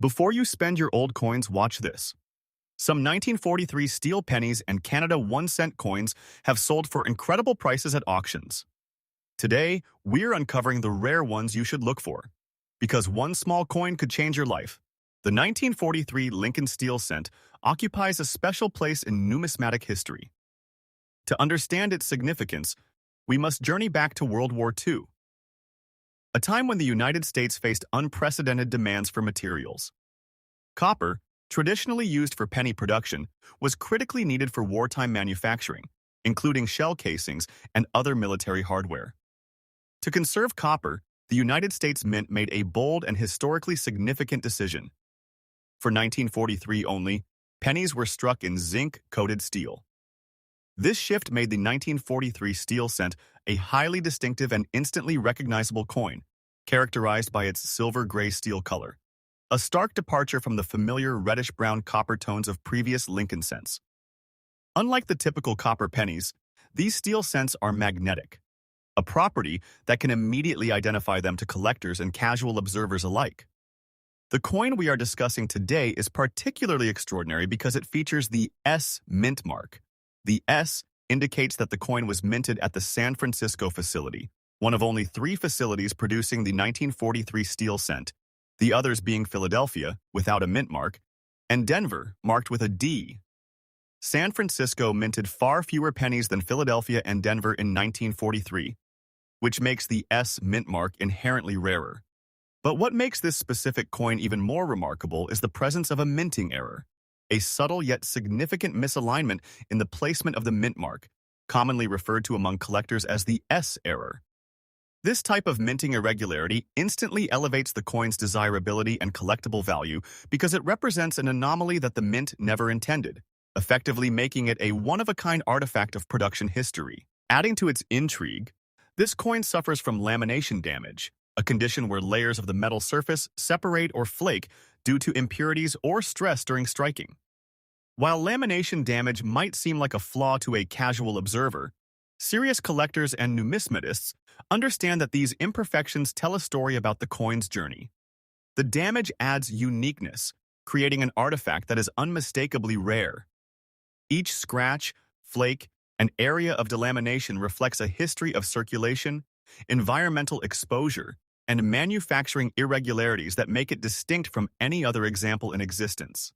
Before you spend your old coins, watch this. Some 1943 steel pennies and Canada 1-cent coins have sold for incredible prices at auctions. Today, we're uncovering the rare ones you should look for. Because one small coin could change your life. The 1943 Lincoln Steel Cent occupies a special place in numismatic history. To understand its significance, we must journey back to World War II, a time when the United States faced unprecedented demands for materials. Copper, traditionally used for penny production, was critically needed for wartime manufacturing, including shell casings and other military hardware. To conserve copper, the United States Mint made a bold and historically significant decision. For 1943 only, pennies were struck in zinc-coated steel. This shift made the 1943 steel cent a highly distinctive and instantly recognizable coin, characterized by its silver-gray steel color, a stark departure from the familiar reddish-brown copper tones of previous Lincoln cents. Unlike the typical copper pennies, these steel cents are magnetic, a property that can immediately identify them to collectors and casual observers alike. The coin we are discussing today is particularly extraordinary because it features the S mint mark. The S indicates that the coin was minted at the San Francisco facility, one of only 3 facilities producing the 1943 steel cent, the others being Philadelphia, without a mint mark, and Denver, marked with a D. San Francisco minted far fewer pennies than Philadelphia and Denver in 1943, which makes the S mint mark inherently rarer. But what makes this specific coin even more remarkable is the presence of a minting error, a subtle yet significant misalignment in the placement of the mint mark, commonly referred to among collectors as the S error. This type of minting irregularity instantly elevates the coin's desirability and collectible value because it represents an anomaly that the mint never intended, effectively making it a one-of-a-kind artifact of production history. Adding to its intrigue, this coin suffers from lamination damage, a condition where layers of the metal surface separate or flake due to impurities or stress during striking. While lamination damage might seem like a flaw to a casual observer, serious collectors and numismatists understand that these imperfections tell a story about the coin's journey. The damage adds uniqueness, creating an artifact that is unmistakably rare. Each scratch, flake, and area of delamination reflects a history of circulation, environmental exposure, and manufacturing irregularities that make it distinct from any other example in existence.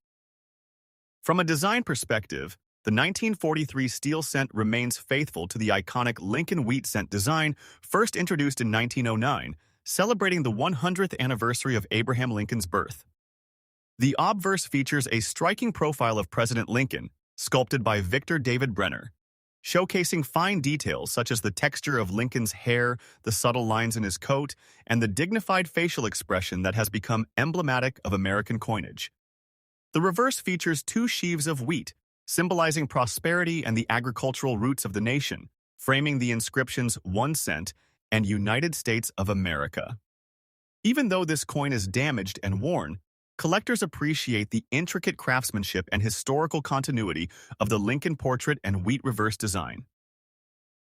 From a design perspective, the 1943 steel cent remains faithful to the iconic Lincoln wheat cent design first introduced in 1909, celebrating the 100th anniversary of Abraham Lincoln's birth. The obverse features a striking profile of President Lincoln, sculpted by Victor David Brenner, showcasing fine details such as the texture of Lincoln's hair, the subtle lines in his coat, and the dignified facial expression that has become emblematic of American coinage. The reverse features 2 sheaves of wheat, symbolizing prosperity and the agricultural roots of the nation, framing the inscriptions 1 cent and United States of America. Even though this coin is damaged and worn, collectors appreciate the intricate craftsmanship and historical continuity of the Lincoln portrait and wheat reverse design.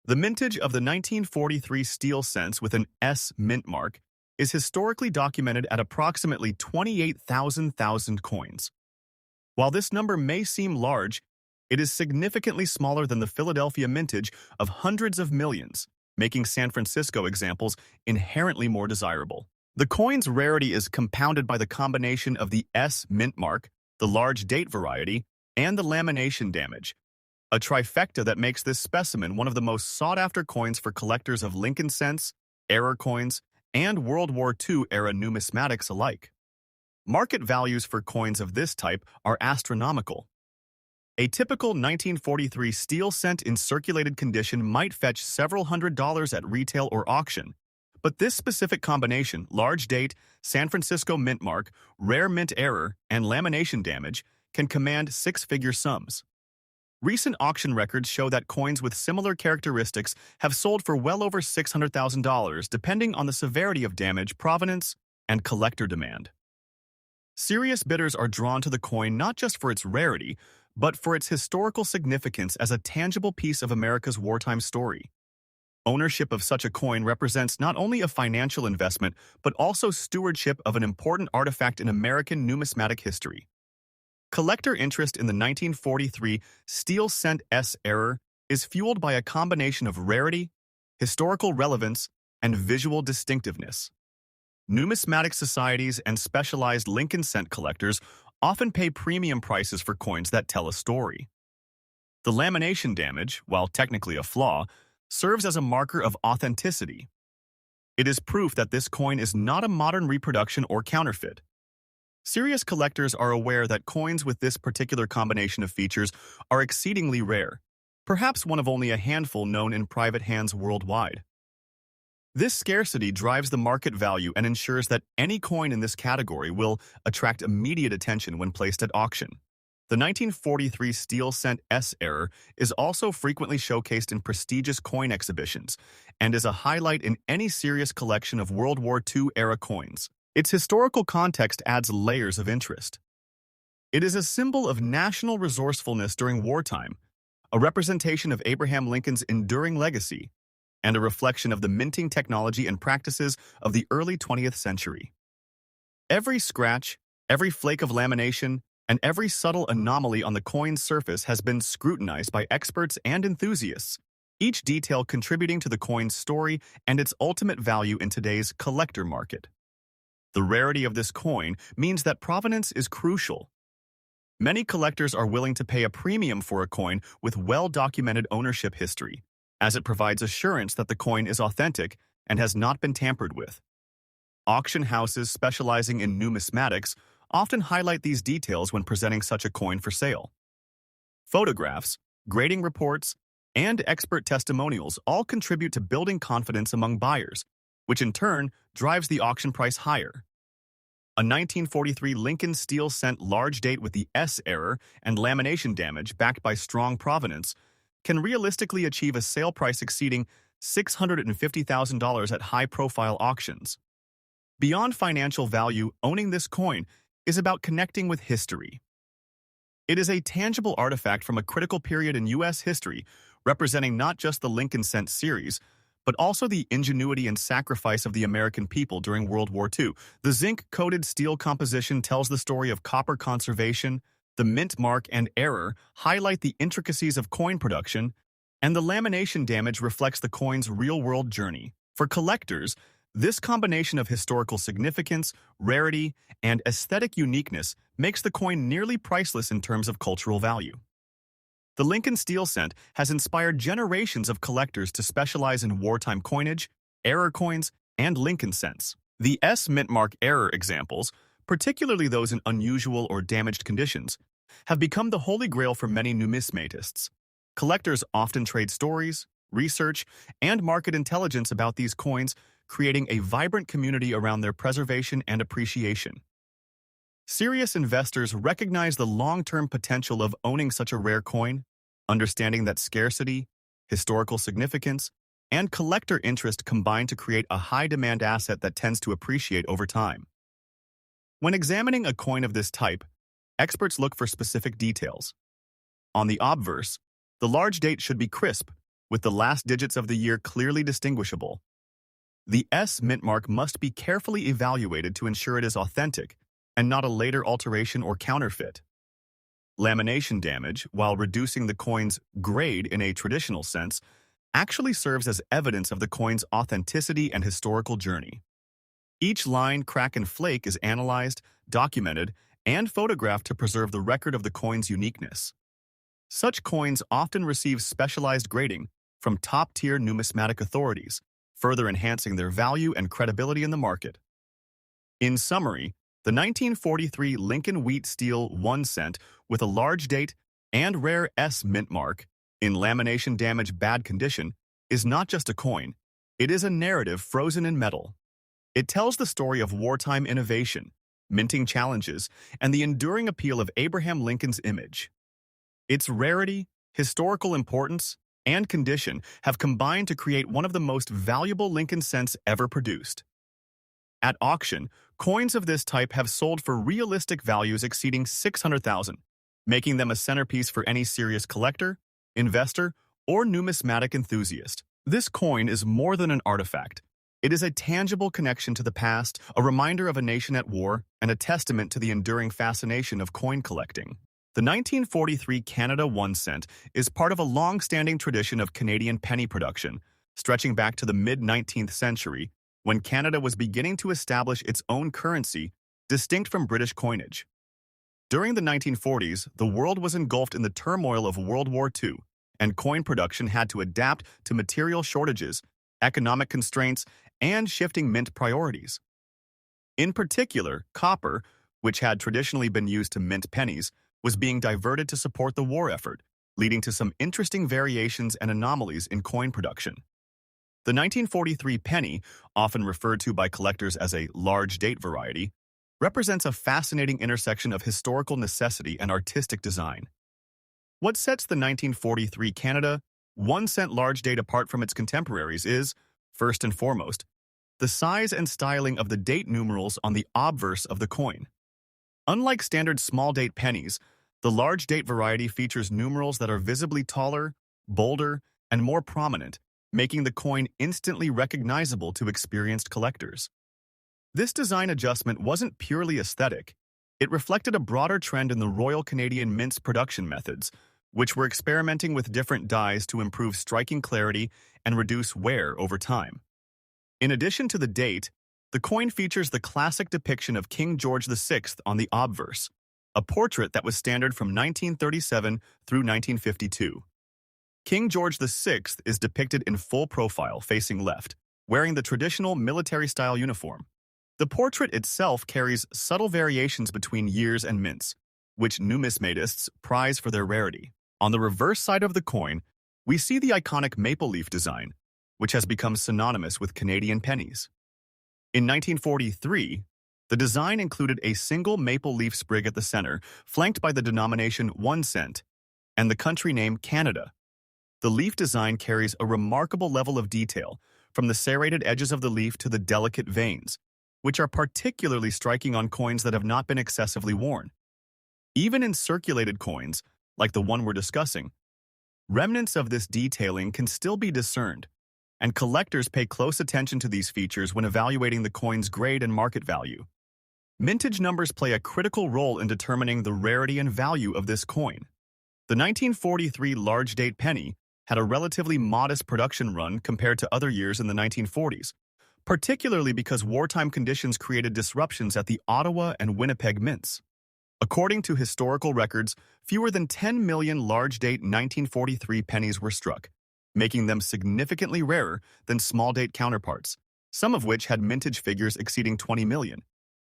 The mintage of the 1943 steel cents with an S mint mark is historically documented at approximately 28,000 coins. While this number may seem large, it is significantly smaller than the Philadelphia mintage of hundreds of millions, making San Francisco examples inherently more desirable. The coin's rarity is compounded by the combination of the S mint mark, the large date variety, and the lamination damage, a trifecta that makes this specimen one of the most sought-after coins for collectors of Lincoln cents, error coins, and World War II-era numismatics alike. Market values for coins of this type are astronomical. A typical 1943 steel cent in circulated condition might fetch several $100s at retail or auction, but this specific combination, large date, San Francisco mint mark, rare mint error, and lamination damage, can command 6-figure sums. Recent auction records show that coins with similar characteristics have sold for well over $600,000 depending on the severity of damage, provenance, and collector demand. Serious bidders are drawn to the coin not just for its rarity, but for its historical significance as a tangible piece of America's wartime story. Ownership of such a coin represents not only a financial investment, but also stewardship of an important artifact in American numismatic history. Collector interest in the 1943 steel cent S era is fueled by a combination of rarity, historical relevance, and visual distinctiveness. Numismatic societies and specialized Lincoln cent collectors often pay premium prices for coins that tell a story. The lamination damage, while technically a flaw, serves as a marker of authenticity. It is proof that this coin is not a modern reproduction or counterfeit. Serious collectors are aware that coins with this particular combination of features are exceedingly rare, perhaps one of only a handful known in private hands worldwide. This scarcity drives the market value and ensures that any coin in this category will attract immediate attention when placed at auction. The 1943 steel cent S era is also frequently showcased in prestigious coin exhibitions and is a highlight in any serious collection of World War II-era coins. Its historical context adds layers of interest. It is a symbol of national resourcefulness during wartime, a representation of Abraham Lincoln's enduring legacy, and a reflection of the minting technology and practices of the early 20th century. Every scratch, every flake of lamination, and every subtle anomaly on the coin's surface has been scrutinized by experts and enthusiasts, each detail contributing to the coin's story and its ultimate value in today's collector market. The rarity of this coin means that provenance is crucial. Many collectors are willing to pay a premium for a coin with well-documented ownership history, as it provides assurance that the coin is authentic and has not been tampered with. Auction houses specializing in numismatics often highlight these details when presenting such a coin for sale. Photographs, grading reports, and expert testimonials all contribute to building confidence among buyers, which in turn drives the auction price higher. A 1943 Lincoln steel cent large date with the S error and lamination damage backed by strong provenance can realistically achieve a sale price exceeding $650,000 at high-profile auctions. Beyond financial value, owning this coin is about connecting with history. It is a tangible artifact from a critical period in U.S. history, representing not just the Lincoln cent series, but also the ingenuity and sacrifice of the American people during World War II. The zinc-coated steel composition tells the story of copper conservation, the mint mark and error highlight the intricacies of coin production, and the lamination damage reflects the coin's real-world journey. For collectors, this combination of historical significance, rarity, and aesthetic uniqueness makes the coin nearly priceless in terms of cultural value. The Lincoln steel cent has inspired generations of collectors to specialize in wartime coinage, error coins, and Lincoln cents. The S mint mark error examples, particularly those in unusual or damaged conditions, have become the holy grail for many numismatists. Collectors often trade stories, research, and market intelligence about these coins, creating a vibrant community around their preservation and appreciation. Serious investors recognize the long-term potential of owning such a rare coin, understanding that scarcity, historical significance, and collector interest combine to create a high-demand asset that tends to appreciate over time. When examining a coin of this type, experts look for specific details. On the obverse, the large date should be crisp, with the last digits of the year clearly distinguishable. The S mint mark must be carefully evaluated to ensure it is authentic and not a later alteration or counterfeit. Lamination damage, while reducing the coin's grade in a traditional sense, actually serves as evidence of the coin's authenticity and historical journey. Each line, crack, and flake is analyzed, documented, and photographed to preserve the record of the coin's uniqueness. Such coins often receive specialized grading from top-tier numismatic authorities, further enhancing their value and credibility in the market. In summary, the 1943 Lincoln Wheat Steel 1 cent with a large date and rare S mint mark in lamination damage bad condition is not just a coin, it is a narrative frozen in metal. It tells the story of wartime innovation, minting challenges, and the enduring appeal of Abraham Lincoln's image. Its rarity, historical importance, and condition have combined to create one of the most valuable Lincoln cents ever produced. At auction, coins of this type have sold for realistic values exceeding $600,000, making them a centerpiece for any serious collector, investor, or numismatic enthusiast. This coin is more than an artifact. It is a tangible connection to the past, a reminder of a nation at war, and a testament to the enduring fascination of coin collecting. The 1943 Canada 1 cent is part of a long-standing tradition of Canadian penny production, stretching back to the mid-19th century, when Canada was beginning to establish its own currency, distinct from British coinage. During the 1940s, the world was engulfed in the turmoil of World War II, and coin production had to adapt to material shortages, economic constraints, and shifting mint priorities. In particular, copper, which had traditionally been used to mint pennies, was being diverted to support the war effort, leading to some interesting variations and anomalies in coin production. The 1943 penny, often referred to by collectors as a large date variety, represents a fascinating intersection of historical necessity and artistic design. What sets the 1943 Canada 1 cent large date apart from its contemporaries is, first and foremost, the size and styling of the date numerals on the obverse of the coin. Unlike standard small date pennies, the large date variety features numerals that are visibly taller, bolder, and more prominent, making the coin instantly recognizable to experienced collectors. This design adjustment wasn't purely aesthetic. It reflected a broader trend in the Royal Canadian Mint's production methods, which were experimenting with different dies to improve striking clarity and reduce wear over time. In addition to the date, the coin features the classic depiction of King George VI on the obverse, a portrait that was standard from 1937 through 1952. King George VI is depicted in full profile facing left, wearing the traditional military-style uniform. The portrait itself carries subtle variations between years and mints, which numismatists prize for their rarity. On the reverse side of the coin, we see the iconic maple leaf design, which has become synonymous with Canadian pennies. In 1943, the design included a single maple leaf sprig at the center, flanked by the denomination 1 cent, and the country name Canada. The leaf design carries a remarkable level of detail, from the serrated edges of the leaf to the delicate veins, which are particularly striking on coins that have not been excessively worn. Even in circulated coins, like the one we're discussing, remnants of this detailing can still be discerned, and collectors pay close attention to these features when evaluating the coin's grade and market value. Mintage numbers play a critical role in determining the rarity and value of this coin. The 1943 large date penny had a relatively modest production run compared to other years in the 1940s, particularly because wartime conditions created disruptions at the Ottawa and Winnipeg mints. According to historical records, fewer than 10 million large-date 1943 pennies were struck, making them significantly rarer than small-date counterparts, some of which had mintage figures exceeding 20 million.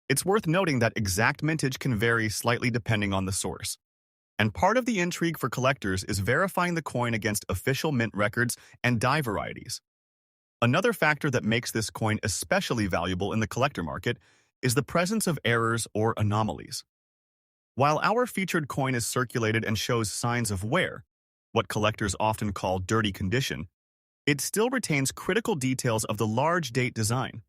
It's worth noting that exact mintage can vary slightly depending on the source. And part of the intrigue for collectors is verifying the coin against official mint records and die varieties. Another factor that makes this coin especially valuable in the collector market is the presence of errors or anomalies. While our featured coin is circulated and shows signs of wear, what collectors often call dirty condition, it still retains critical details of the large date design.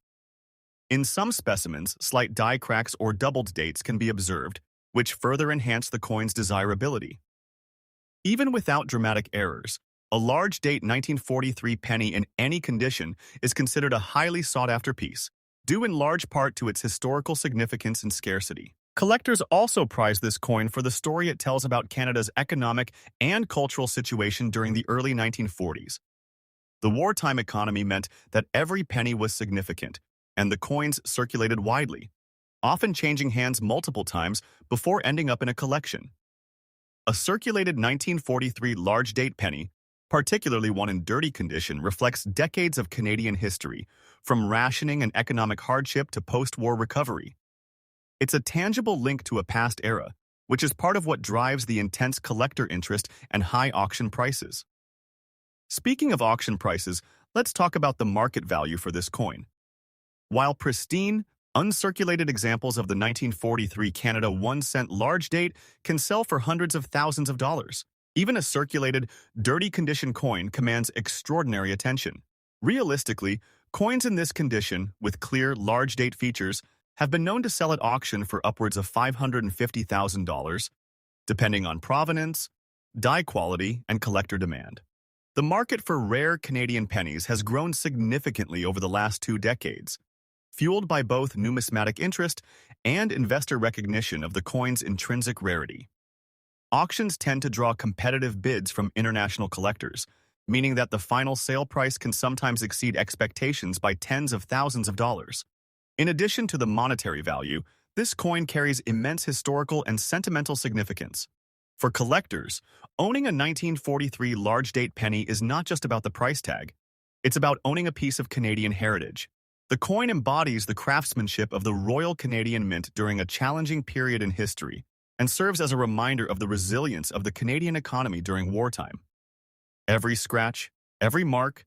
In some specimens, slight die cracks or doubled dates can be observed, which further enhance the coin's desirability. Even without dramatic errors, a large date 1943 penny in any condition is considered a highly sought-after piece, due in large part to its historical significance and scarcity. Collectors also prize this coin for the story it tells about Canada's economic and cultural situation during the early 1940s. The wartime economy meant that every penny was significant, and the coins circulated widely, often changing hands multiple times before ending up in a collection. A circulated 1943 large date penny, particularly one in dirty condition, reflects decades of Canadian history, from rationing and economic hardship to post-war recovery. It's a tangible link to a past era, which is part of what drives the intense collector interest and high auction prices. Speaking of auction prices, let's talk about the market value for this coin. While pristine, uncirculated examples of the 1943 Canada 1 cent large date can sell for hundreds of thousands of dollars, even a circulated, dirty condition coin commands extraordinary attention. Realistically, coins in this condition, with clear, large date features, have been known to sell at auction for upwards of $550,000, depending on provenance, die quality, and collector demand. The market for rare Canadian pennies has grown significantly over the last 2 decades, fueled by both numismatic interest and investor recognition of the coin's intrinsic rarity. Auctions tend to draw competitive bids from international collectors, meaning that the final sale price can sometimes exceed expectations by tens of thousands of dollars. In addition to the monetary value, this coin carries immense historical and sentimental significance. For collectors, owning a 1943 large-date penny is not just about the price tag. It's about owning a piece of Canadian heritage. The coin embodies the craftsmanship of the Royal Canadian Mint during a challenging period in history and serves as a reminder of the resilience of the Canadian economy during wartime. Every scratch, every mark,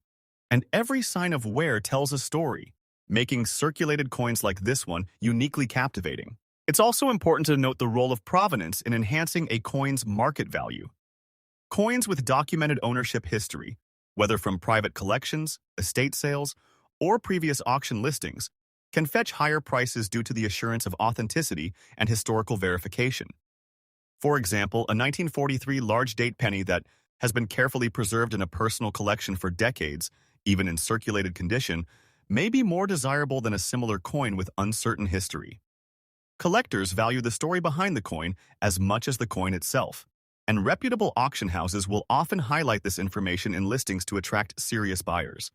and every sign of wear tells a story, making circulated coins like this one uniquely captivating. It's also important to note the role of provenance in enhancing a coin's market value. Coins with documented ownership history, whether from private collections, estate sales, or previous auction listings, can fetch higher prices due to the assurance of authenticity and historical verification. For example, a 1943 large-date penny that has been carefully preserved in a personal collection for decades, even in circulated condition, may be more desirable than a similar coin with uncertain history. Collectors value the story behind the coin as much as the coin itself, and reputable auction houses will often highlight this information in listings to attract serious buyers.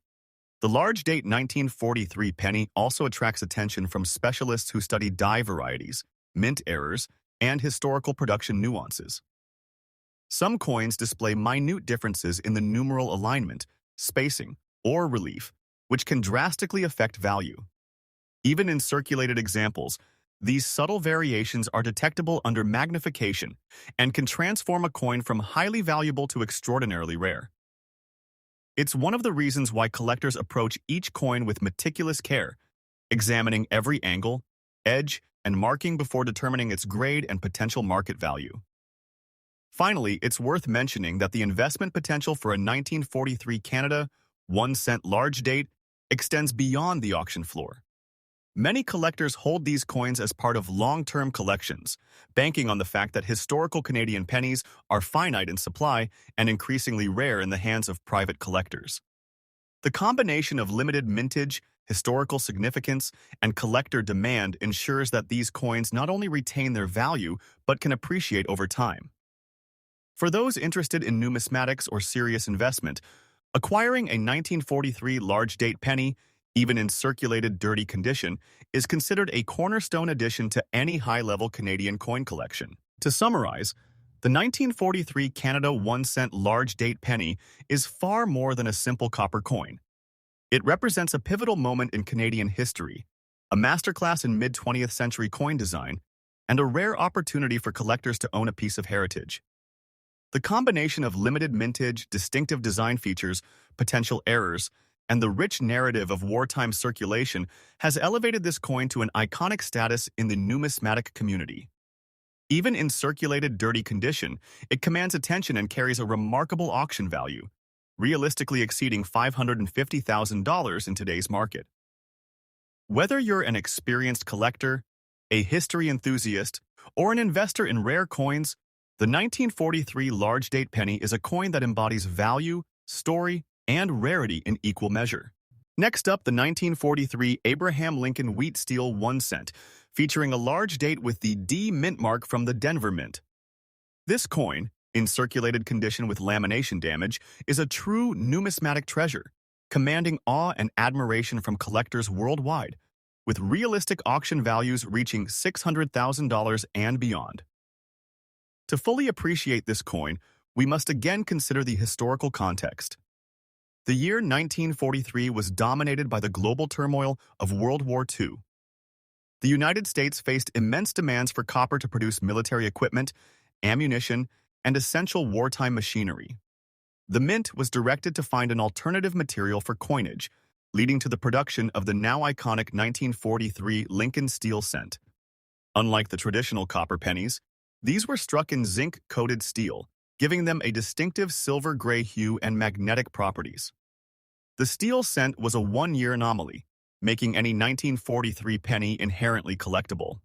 The large-date 1943 penny also attracts attention from specialists who study die varieties, mint errors, and historical production nuances. Some coins display minute differences in the numeral alignment, spacing, or relief, which can drastically affect value. Even in circulated examples, these subtle variations are detectable under magnification and can transform a coin from highly valuable to extraordinarily rare. It's one of the reasons why collectors approach each coin with meticulous care, examining every angle, edge, and marking before determining its grade and potential market value. Finally, it's worth mentioning that the investment potential for a 1943 Canada 1-cent large date extends beyond the auction floor. Many collectors hold these coins as part of long-term collections, banking on the fact that historical Canadian pennies are finite in supply and increasingly rare in the hands of private collectors. The combination of limited mintage, historical significance, and collector demand ensures that these coins not only retain their value but can appreciate over time. For those interested in numismatics or serious investment, acquiring a 1943 large-date penny, even in circulated dirty condition, is considered a cornerstone addition to any high-level Canadian coin collection. To summarize, the 1943 Canada 1-cent large-date penny is far more than a simple copper coin. It represents a pivotal moment in Canadian history, a masterclass in mid-20th century coin design, and a rare opportunity for collectors to own a piece of heritage. The combination of limited mintage, distinctive design features, potential errors, and the rich narrative of wartime circulation has elevated this coin to an iconic status in the numismatic community. Even in circulated dirty condition, it commands attention and carries a remarkable auction value, realistically exceeding $550,000 in today's market. Whether you're an experienced collector, a history enthusiast, or an investor in rare coins, the 1943 large-date penny is a coin that embodies value, story, and rarity in equal measure. Next up, the 1943 Abraham Lincoln Wheat Steel 1-cent, featuring a large date with the D mint mark from the Denver Mint. This coin, in circulated condition with lamination damage, is a true numismatic treasure, commanding awe and admiration from collectors worldwide, with realistic auction values reaching $600,000 and beyond. To fully appreciate this coin, we must again consider the historical context. The year 1943 was dominated by the global turmoil of World War II. The United States faced immense demands for copper to produce military equipment, ammunition, and essential wartime machinery. The Mint was directed to find an alternative material for coinage, leading to the production of the now iconic 1943 Lincoln Steel cent. Unlike the traditional copper pennies, these were struck in zinc-coated steel, giving them a distinctive silver-gray hue and magnetic properties. The steel cent was a one-year anomaly, making any 1943 penny inherently collectible.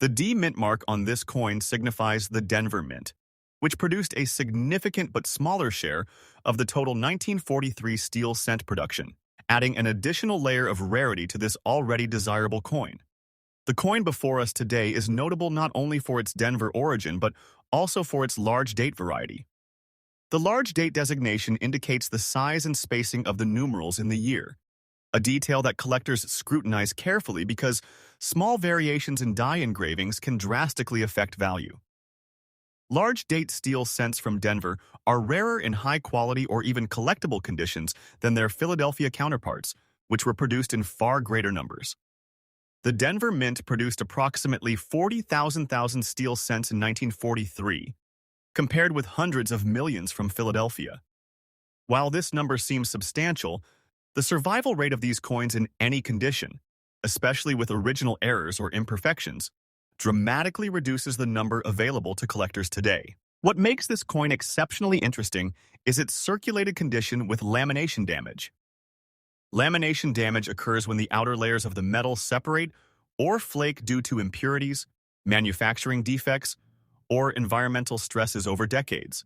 The D mint mark on this coin signifies the Denver Mint, which produced a significant but smaller share of the total 1943 steel cent production, adding an additional layer of rarity to this already desirable coin. The coin before us today is notable not only for its Denver origin, but also for its large date variety. The large date designation indicates the size and spacing of the numerals in the year, a detail that collectors scrutinize carefully because small variations in die engravings can drastically affect value. Large date steel cents from Denver are rarer in high quality or even collectible conditions than their Philadelphia counterparts, which were produced in far greater numbers. The Denver Mint produced approximately 40,000 steel cents in 1943, compared with hundreds of millions from Philadelphia. While this number seems substantial, the survival rate of these coins in any condition, especially with original errors or imperfections, dramatically reduces the number available to collectors today. What makes this coin exceptionally interesting is its circulated condition with lamination damage. Lamination damage occurs when the outer layers of the metal separate or flake due to impurities, manufacturing defects, or environmental stresses over decades.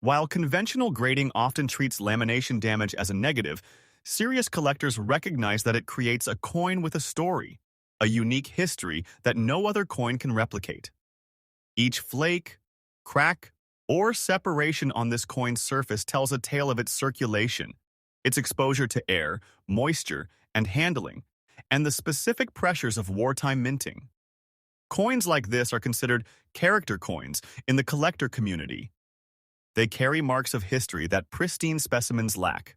While conventional grading often treats lamination damage as a negative, serious collectors recognize that it creates a coin with a story, a unique history that no other coin can replicate. Each flake, crack, or separation on this coin's surface tells a tale of its circulation, its exposure to air, moisture, and handling, and the specific pressures of wartime minting. Coins like this are considered character coins in the collector community. They carry marks of history that pristine specimens lack.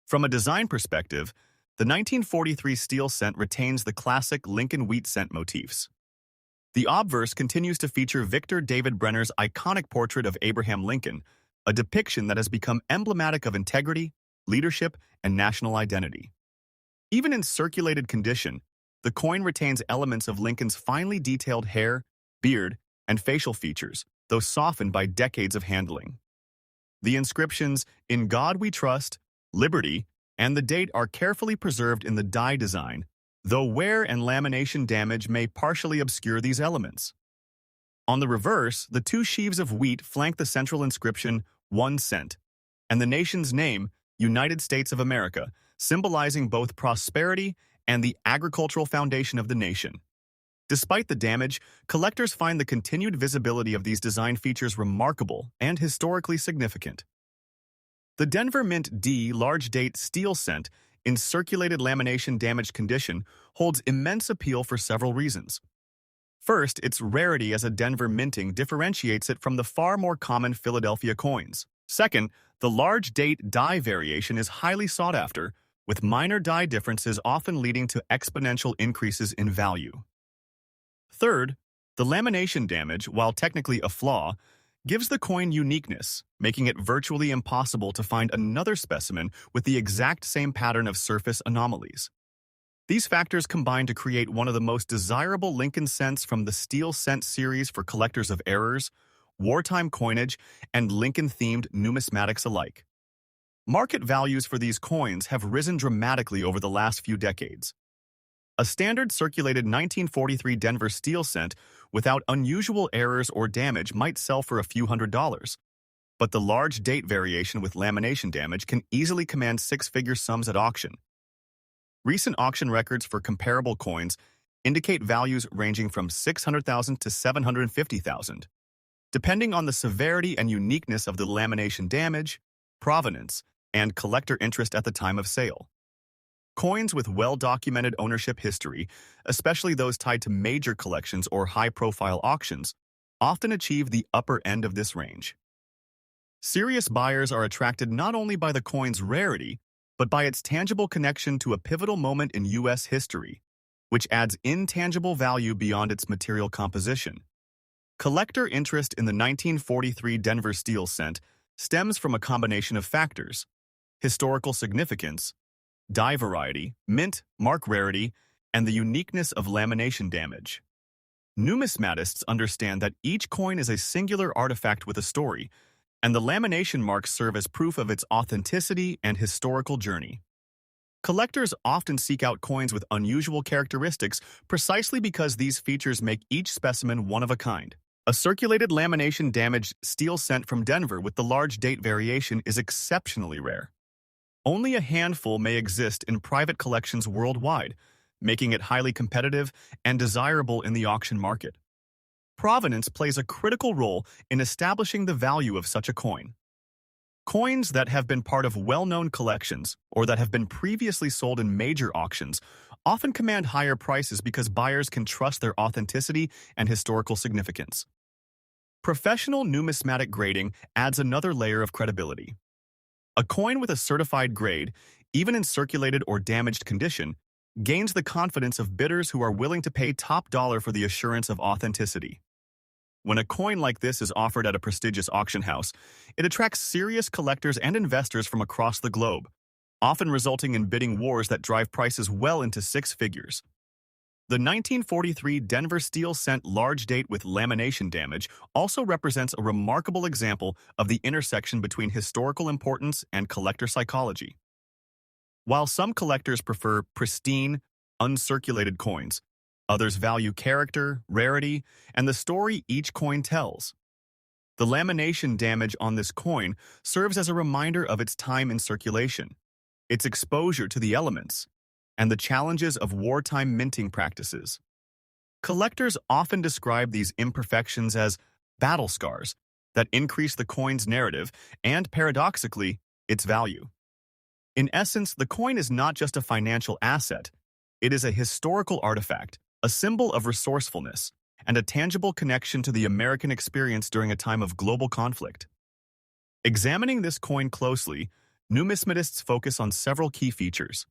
From a design perspective, the 1943 steel cent retains the classic Lincoln wheat cent motifs. The obverse continues to feature Victor David Brenner's iconic portrait of Abraham Lincoln, a depiction that has become emblematic of integrity, leadership, and national identity. Even in circulated condition, the coin retains elements of Lincoln's finely detailed hair, beard, and facial features, though softened by decades of handling. The inscriptions, "In God We Trust," "Liberty," and the date are carefully preserved in the die design, though wear and lamination damage may partially obscure these elements. On the reverse, the two sheaves of wheat flank the central inscription, "1 cent," and the nation's name, United States of America, symbolizing both prosperity and the agricultural foundation of the nation. Despite the damage, collectors find the continued visibility of these design features remarkable and historically significant. The Denver Mint D large date steel cent in circulated lamination damaged condition holds immense appeal for several reasons. First, its rarity as a Denver minting differentiates it from the far more common Philadelphia coins. Second, the large date die variation is highly sought after, with minor die differences often leading to exponential increases in value. Third, the lamination damage, while technically a flaw, gives the coin uniqueness, making it virtually impossible to find another specimen with the exact same pattern of surface anomalies. These factors combine to create one of the most desirable Lincoln cents from the steel cent series for collectors of errors, wartime coinage, and Lincoln-themed numismatics alike. Market values for these coins have risen dramatically over the last few decades. A standard circulated 1943 Denver steel cent without unusual errors or damage might sell for a few $100s, but the large date variation with lamination damage can easily command six-figure sums at auction. Recent auction records for comparable coins indicate values ranging from $600,000 to $750,000, depending on the severity and uniqueness of the lamination damage, provenance, and collector interest at the time of sale. Coins with well-documented ownership history, especially those tied to major collections or high-profile auctions, often achieve the upper end of this range. Serious buyers are attracted not only by the coin's rarity, but by its tangible connection to a pivotal moment in U.S. history, which adds intangible value beyond its material composition. Collector interest in the 1943 Denver steel cent stems from a combination of factors: historical significance, die variety, mint, mark rarity, and the uniqueness of lamination damage. Numismatists understand that each coin is a singular artifact with a story, and the lamination marks serve as proof of its authenticity and historical journey. Collectors often seek out coins with unusual characteristics precisely because these features make each specimen one of a kind. A circulated lamination damaged steel cent from Denver with the large date variation is exceptionally rare. Only a handful may exist in private collections worldwide, making it highly competitive and desirable in the auction market. Provenance plays a critical role in establishing the value of such a coin. Coins that have been part of well-known collections or that have been previously sold in major auctions often command higher prices because buyers can trust their authenticity and historical significance. Professional numismatic grading adds another layer of credibility. A coin with a certified grade, even in circulated or damaged condition, gains the confidence of bidders who are willing to pay top dollar for the assurance of authenticity. When a coin like this is offered at a prestigious auction house, it attracts serious collectors and investors from across the globe, often resulting in bidding wars that drive prices well into six figures. The 1943 Denver steel cent large date with lamination damage also represents a remarkable example of the intersection between historical importance and collector psychology. While some collectors prefer pristine, uncirculated coins, others value character, rarity, and the story each coin tells. The lamination damage on this coin serves as a reminder of its time in circulation, its exposure to the elements, and the challenges of wartime minting practices. Collectors often describe these imperfections as battle scars that increase the coin's narrative and, paradoxically, its value. In essence, the coin is not just a financial asset, it is a historical artifact, a symbol of resourcefulness, and a tangible connection to the American experience during a time of global conflict. Examining this coin closely, numismatists focus on several key features.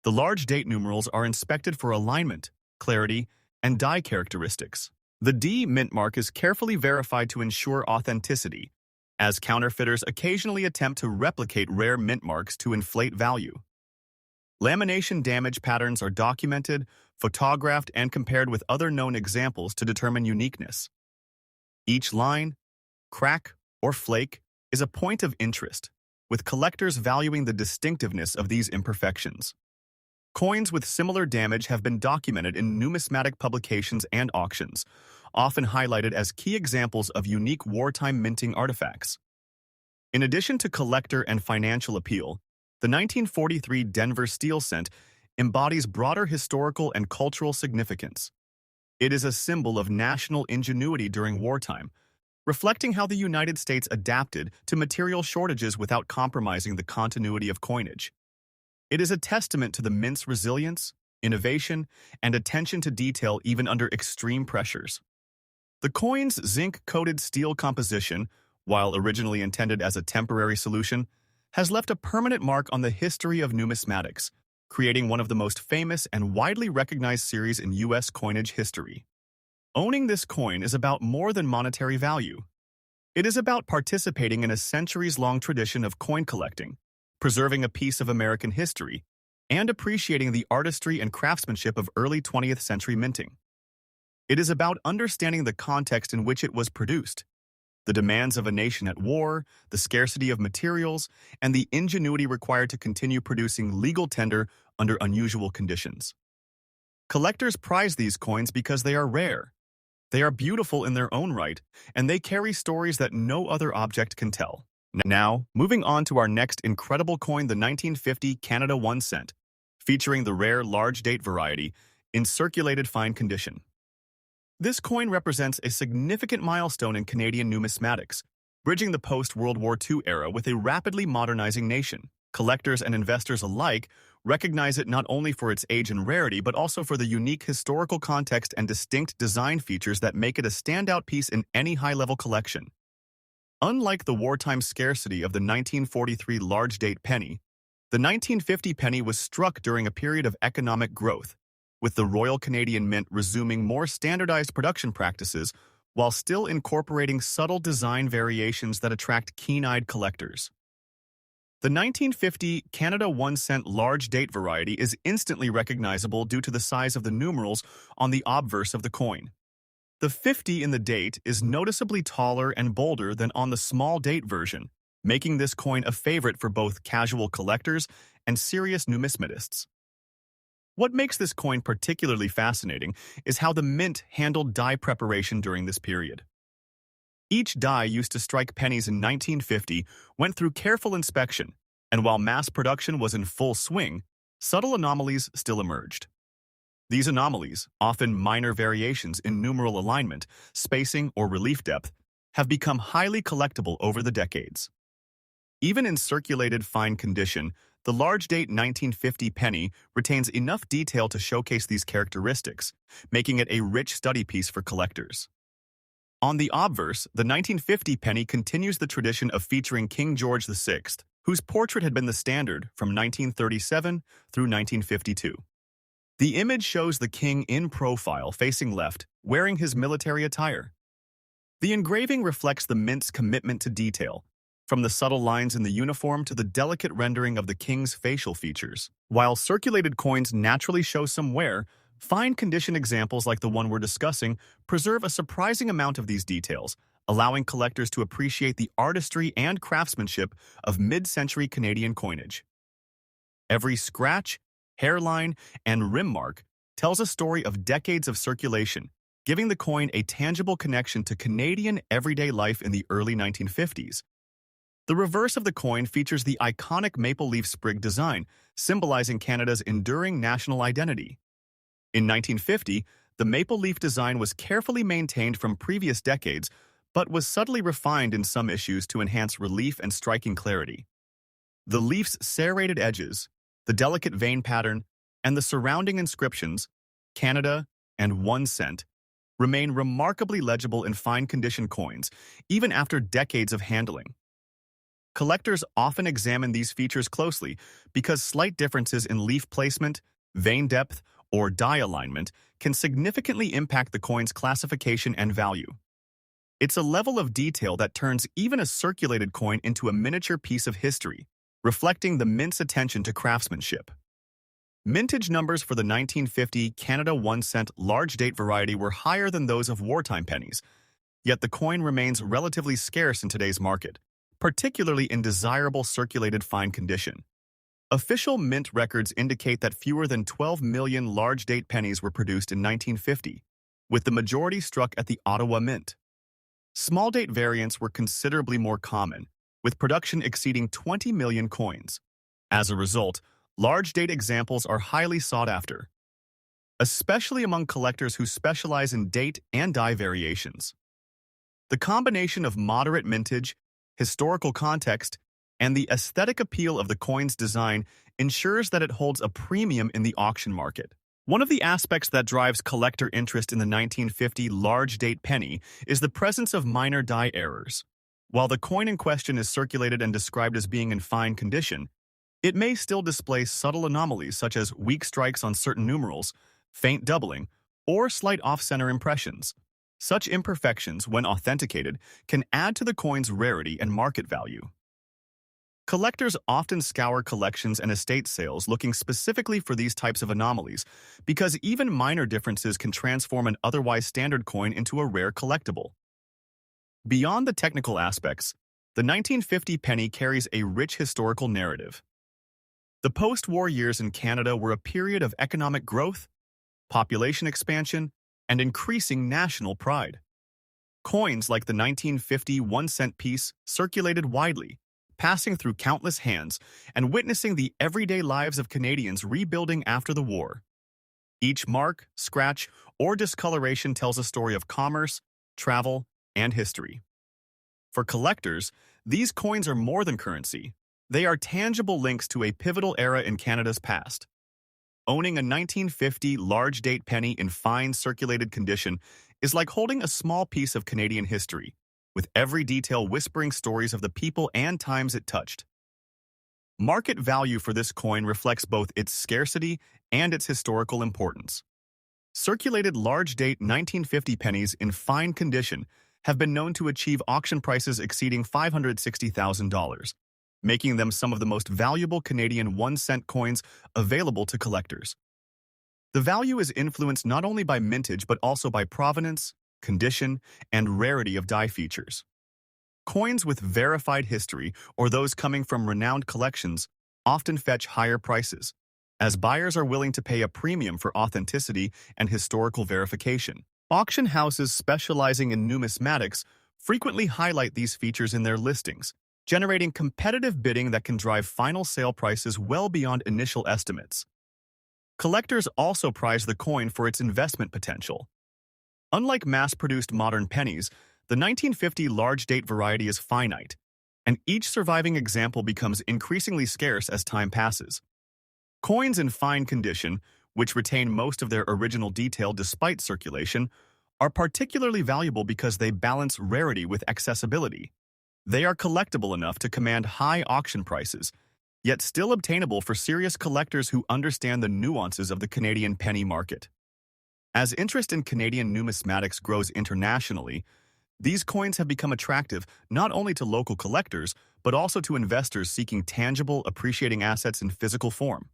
The large date numerals are inspected for alignment, clarity, and die characteristics. The D mint mark is carefully verified to ensure authenticity, as counterfeiters occasionally attempt to replicate rare mint marks to inflate value. Lamination damage patterns are documented, photographed, and compared with other known examples to determine uniqueness. Each line, crack, or flake is a point of interest, with collectors valuing the distinctiveness of these imperfections. Coins with similar damage have been documented in numismatic publications and auctions, often highlighted as key examples of unique wartime minting artifacts. In addition to collector and financial appeal, the 1943 Denver steel cent embodies broader historical and cultural significance. It is a symbol of national ingenuity during wartime, reflecting how the United States adapted to material shortages without compromising the continuity of coinage. It is a testament to the mint's resilience, innovation, and attention to detail even under extreme pressures. The coin's zinc-coated steel composition, while originally intended as a temporary solution, has left a permanent mark on the history of numismatics, creating one of the most famous and widely recognized series in U.S. coinage history. Owning this coin is about more than monetary value. It is about participating in a centuries-long tradition of coin collecting, preserving a piece of American history, and appreciating the artistry and craftsmanship of early 20th century minting. It is about understanding the context in which it was produced, the demands of a nation at war, the scarcity of materials, and the ingenuity required to continue producing legal tender under unusual conditions. Collectors prize these coins because they are rare. They are beautiful in their own right, and they carry stories that no other object can tell. Now, moving on to our next incredible coin, the 1950 Canada 1 cent, featuring the rare large date variety in circulated fine condition. This coin represents a significant milestone in Canadian numismatics, bridging the post-World War II era with a rapidly modernizing nation. Collectors and investors alike recognize it not only for its age and rarity, but also for the unique historical context and distinct design features that make it a standout piece in any high-level collection. Unlike the wartime scarcity of the 1943 large date penny, the 1950 penny was struck during a period of economic growth, with the Royal Canadian Mint resuming more standardized production practices while still incorporating subtle design variations that attract keen-eyed collectors. The 1950 Canada 1 cent large date variety is instantly recognizable due to the size of the numerals on the obverse of the coin. The 50 in the date is noticeably taller and bolder than on the small date version, making this coin a favorite for both casual collectors and serious numismatists. What makes this coin particularly fascinating is how the mint handled die preparation during this period. Each die used to strike pennies in 1950 went through careful inspection, and while mass production was in full swing, subtle anomalies still emerged. These anomalies, often minor variations in numeral alignment, spacing, or relief depth, have become highly collectible over the decades. Even in circulated fine condition, the large-date 1950 penny retains enough detail to showcase these characteristics, making it a rich study piece for collectors. On the obverse, the 1950 penny continues the tradition of featuring King George VI, whose portrait had been the standard from 1937 through 1952. The image shows the king in profile facing left, wearing his military attire. The engraving reflects the mint's commitment to detail, from the subtle lines in the uniform to the delicate rendering of the king's facial features. While circulated coins naturally show some wear, fine condition examples like the one we're discussing preserve a surprising amount of these details, allowing collectors to appreciate the artistry and craftsmanship of mid-century Canadian coinage. Every scratch, hairline, and rim mark tells a story of decades of circulation, giving the coin a tangible connection to Canadian everyday life in the early 1950s. The reverse of the coin features the iconic maple leaf sprig design, symbolizing Canada's enduring national identity. In 1950, the maple leaf design was carefully maintained from previous decades, but was subtly refined in some issues to enhance relief and striking clarity. The leaf's serrated edges, the delicate vein pattern, and the surrounding inscriptions, Canada and 1 cent, remain remarkably legible in fine-condition coins, even after decades of handling. Collectors often examine these features closely because slight differences in leaf placement, vein depth, or die alignment can significantly impact the coin's classification and value. It's a level of detail that turns even a circulated coin into a miniature piece of history, reflecting the mint's attention to craftsmanship. Mintage numbers for the 1950 Canada 1 cent large-date variety were higher than those of wartime pennies, yet the coin remains relatively scarce in today's market, particularly in desirable circulated fine condition. Official mint records indicate that fewer than 12 million large-date pennies were produced in 1950, with the majority struck at the Ottawa Mint. Small-date variants were considerably more common, with production exceeding 20 million coins. As a result, large-date examples are highly sought after, especially among collectors who specialize in date and die variations. The combination of moderate mintage, historical context, and the aesthetic appeal of the coin's design ensures that it holds a premium in the auction market. One of the aspects that drives collector interest in the 1950 large-date penny is the presence of minor die errors. While the coin in question is circulated and described as being in fine condition, it may still display subtle anomalies such as weak strikes on certain numerals, faint doubling, or slight off-center impressions. Such imperfections, when authenticated, can add to the coin's rarity and market value. Collectors often scour collections and estate sales looking specifically for these types of anomalies because even minor differences can transform an otherwise standard coin into a rare collectible. Beyond the technical aspects, the 1950 penny carries a rich historical narrative. The post-war years in Canada were a period of economic growth, population expansion, and increasing national pride. Coins like the 1950 1-cent piece circulated widely, passing through countless hands and witnessing the everyday lives of Canadians rebuilding after the war. Each mark, scratch, or discoloration tells a story of commerce, travel, and history. For collectors, these coins are more than currency. They are tangible links to a pivotal era in Canada's past. Owning a 1950 large-date penny in fine circulated condition is like holding a small piece of Canadian history, with every detail whispering stories of the people and times it touched. Market value for this coin reflects both its scarcity and its historical importance. Circulated large-date 1950 pennies in fine condition have been known to achieve auction prices exceeding $560,000, making them some of the most valuable Canadian 1-cent coins available to collectors. The value is influenced not only by mintage but also by provenance, condition, and rarity of die features. Coins with verified history, or those coming from renowned collections, often fetch higher prices, as buyers are willing to pay a premium for authenticity and historical verification. Auction houses specializing in numismatics frequently highlight these features in their listings, generating competitive bidding that can drive final sale prices well beyond initial estimates. Collectors also prize the coin for its investment potential. Unlike mass-produced modern pennies, the 1950 large-date variety is finite, and each surviving example becomes increasingly scarce as time passes. Coins in fine condition, which retain most of their original detail despite circulation, are particularly valuable because they balance rarity with accessibility. They are collectible enough to command high auction prices, yet still obtainable for serious collectors who understand the nuances of the Canadian penny market. As interest in Canadian numismatics grows internationally, these coins have become attractive not only to local collectors, but also to investors seeking tangible, appreciating assets in physical form.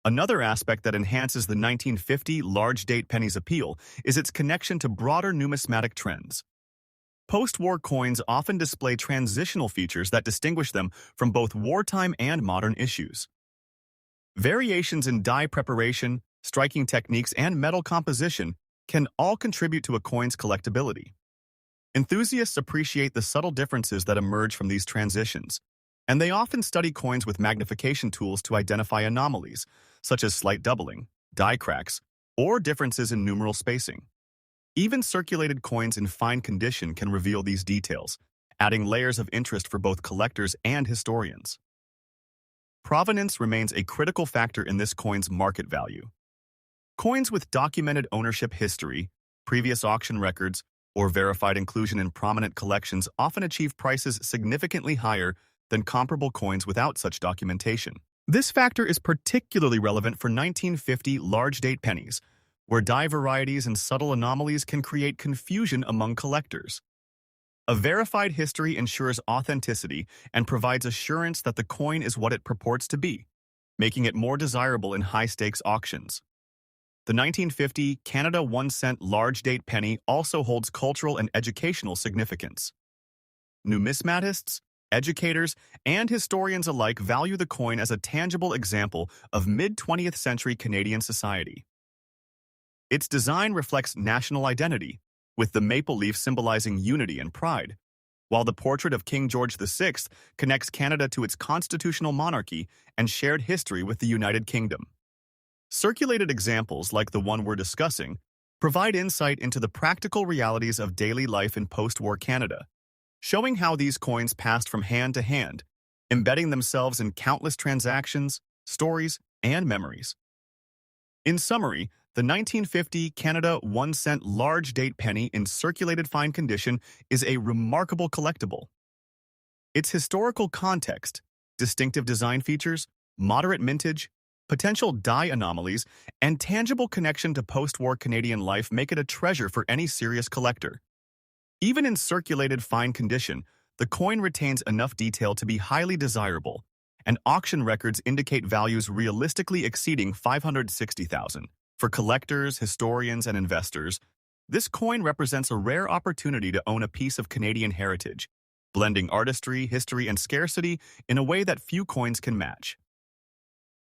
Another aspect that enhances the 1950 large-date penny's appeal is its connection to broader numismatic trends. Post-war coins often display transitional features that distinguish them from both wartime and modern issues. Variations in die preparation, striking techniques, and metal composition can all contribute to a coin's collectability. Enthusiasts appreciate the subtle differences that emerge from these transitions, and they often study coins with magnification tools to identify anomalies, such as slight doubling, die cracks, or differences in numeral spacing. Even circulated coins in fine condition can reveal these details, adding layers of interest for both collectors and historians. Provenance remains a critical factor in this coin's market value. Coins with documented ownership history, previous auction records, or verified inclusion in prominent collections often achieve prices significantly higher than comparable coins without such documentation. This factor is particularly relevant for 1950 large-date pennies, where die varieties and subtle anomalies can create confusion among collectors. A verified history ensures authenticity and provides assurance that the coin is what it purports to be, making it more desirable in high-stakes auctions. The 1950 Canada 1-cent large-date penny also holds cultural and educational significance. Numismatists, educators, and historians alike value the coin as a tangible example of mid-20th century Canadian society. Its design reflects national identity, with the maple leaf symbolizing unity and pride, while the portrait of King George VI connects Canada to its constitutional monarchy and shared history with the United Kingdom. Circulated examples, like the one we're discussing, provide insight into the practical realities of daily life in post-war Canada, showing how these coins passed from hand to hand, embedding themselves in countless transactions, stories, and memories. In summary, the 1950 Canada 1-cent large-date penny in circulated fine condition is a remarkable collectible. Its historical context, distinctive design features, moderate mintage, potential die anomalies, and tangible connection to post-war Canadian life make it a treasure for any serious collector. Even in circulated fine condition, the coin retains enough detail to be highly desirable, and auction records indicate values realistically exceeding $560,000. For collectors, historians, and investors, this coin represents a rare opportunity to own a piece of Canadian heritage, blending artistry, history, and scarcity in a way that few coins can match.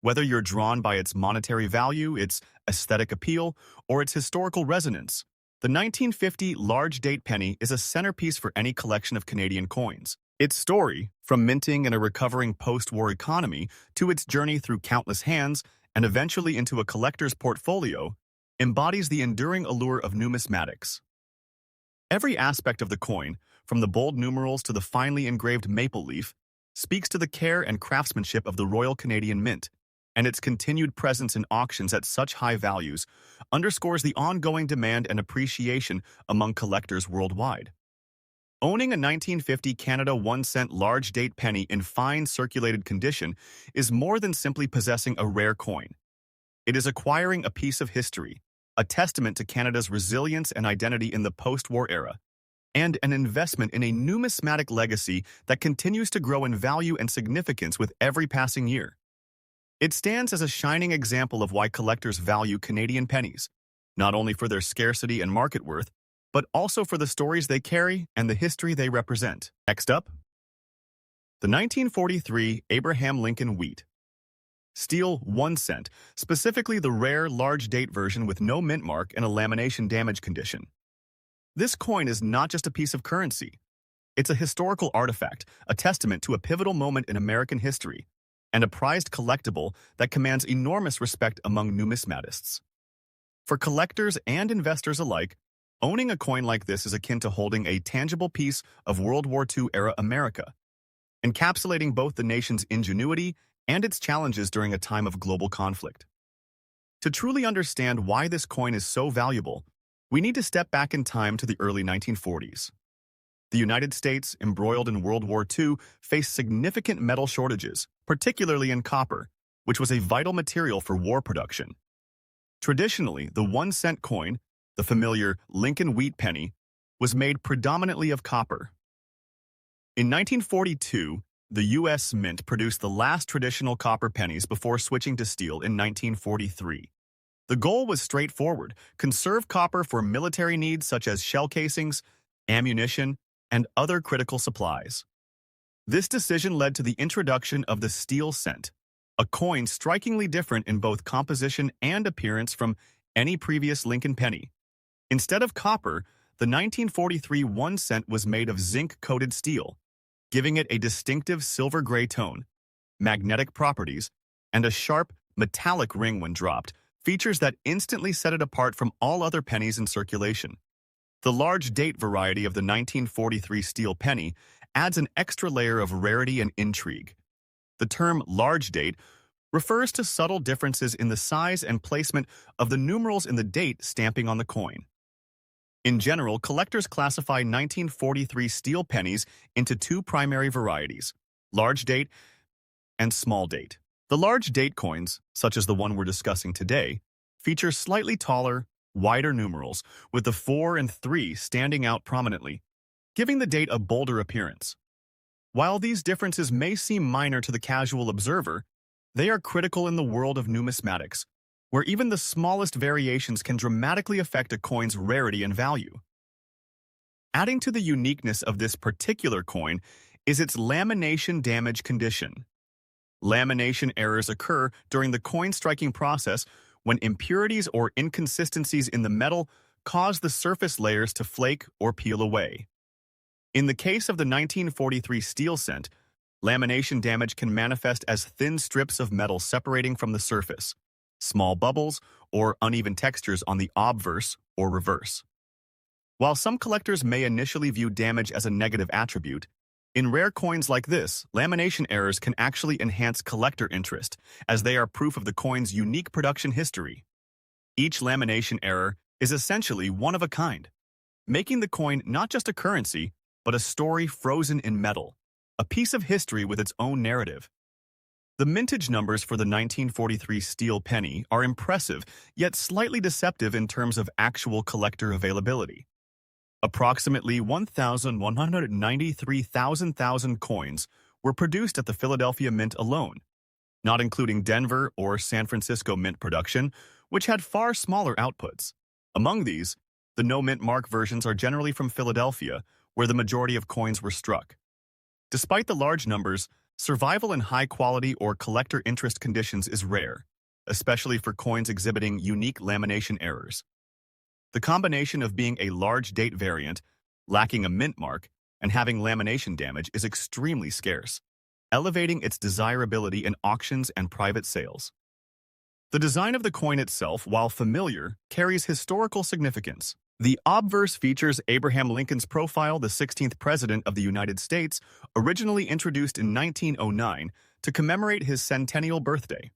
Whether you're drawn by its monetary value, its aesthetic appeal, or its historical resonance, the 1950 large-date penny is a centerpiece for any collection of Canadian coins. Its story, from minting in a recovering post-war economy to its journey through countless hands and eventually into a collector's portfolio, embodies the enduring allure of numismatics. Every aspect of the coin, from the bold numerals to the finely engraved maple leaf, speaks to the care and craftsmanship of the Royal Canadian Mint, and its continued presence in auctions at such high values underscores the ongoing demand and appreciation among collectors worldwide. Owning a 1950 Canada 1-cent large-date penny in fine circulated condition is more than simply possessing a rare coin. It is acquiring a piece of history, a testament to Canada's resilience and identity in the post-war era, and an investment in a numismatic legacy that continues to grow in value and significance with every passing year. It stands as a shining example of why collectors value Canadian pennies, not only for their scarcity and market worth, but also for the stories they carry and the history they represent. Next up, the 1943 Abraham Lincoln Wheat. Steel 1 cent, specifically the rare large date version with no mint mark and a lamination damage condition. This coin is not just a piece of currency. It's a historical artifact, a testament to a pivotal moment in American history, and a prized collectible that commands enormous respect among numismatists. For collectors and investors alike, owning a coin like this is akin to holding a tangible piece of World War II-era America, encapsulating both the nation's ingenuity and its challenges during a time of global conflict. To truly understand why this coin is so valuable, we need to step back in time to the early 1940s. The United States, embroiled in World War II, faced significant metal shortages, particularly in copper, which was a vital material for war production. Traditionally, the 1 cent coin, the familiar Lincoln wheat penny, was made predominantly of copper. In 1942, the U.S. Mint produced the last traditional copper pennies before switching to steel in 1943. The goal was straightforward: conserve copper for military needs such as shell casings, ammunition, and other critical supplies. This decision led to the introduction of the steel cent, a coin strikingly different in both composition and appearance from any previous Lincoln penny. Instead of copper, the 1943 1 cent was made of zinc-coated steel, giving it a distinctive silver-gray tone, magnetic properties, and a sharp, metallic ring when dropped, features that instantly set it apart from all other pennies in circulation. The large date variety of the 1943 steel penny adds an extra layer of rarity and intrigue. The term large date refers to subtle differences in the size and placement of the numerals in the date stamping on the coin. In general, collectors classify 1943 steel pennies into two primary varieties: large date and small date. The large date coins, such as the one we're discussing today, feature slightly taller, wider numerals, with the 4 and 3 standing out prominently, giving the date a bolder appearance. While these differences may seem minor to the casual observer, they are critical in the world of numismatics, where even the smallest variations can dramatically affect a coin's rarity and value. Adding to the uniqueness of this particular coin is its lamination damage condition. Lamination errors occur during the coin striking process when impurities or inconsistencies in the metal cause the surface layers to flake or peel away. In the case of the 1943 steel cent, lamination damage can manifest as thin strips of metal separating from the surface, small bubbles, or uneven textures on the obverse or reverse. While some collectors may initially view damage as a negative attribute, in rare coins like this, lamination errors can actually enhance collector interest, as they are proof of the coin's unique production history. Each lamination error is essentially one of a kind, making the coin not just a currency, but a story frozen in metal, a piece of history with its own narrative. The mintage numbers for the 1943 steel penny are impressive, yet slightly deceptive in terms of actual collector availability. Approximately 1,193,000 coins were produced at the Philadelphia Mint alone, not including Denver or San Francisco Mint production, which had far smaller outputs. Among these, the no-mint mark versions are generally from Philadelphia, where the majority of coins were struck. Despite the large numbers, survival in high-quality or collector interest conditions is rare, especially for coins exhibiting unique lamination errors. The combination of being a large date variant, lacking a mint mark, and having lamination damage is extremely scarce, elevating its desirability in auctions and private sales. The design of the coin itself, while familiar, carries historical significance. The obverse features Abraham Lincoln's profile, the 16th President of the United States, originally introduced in 1909 to commemorate his centennial birthday.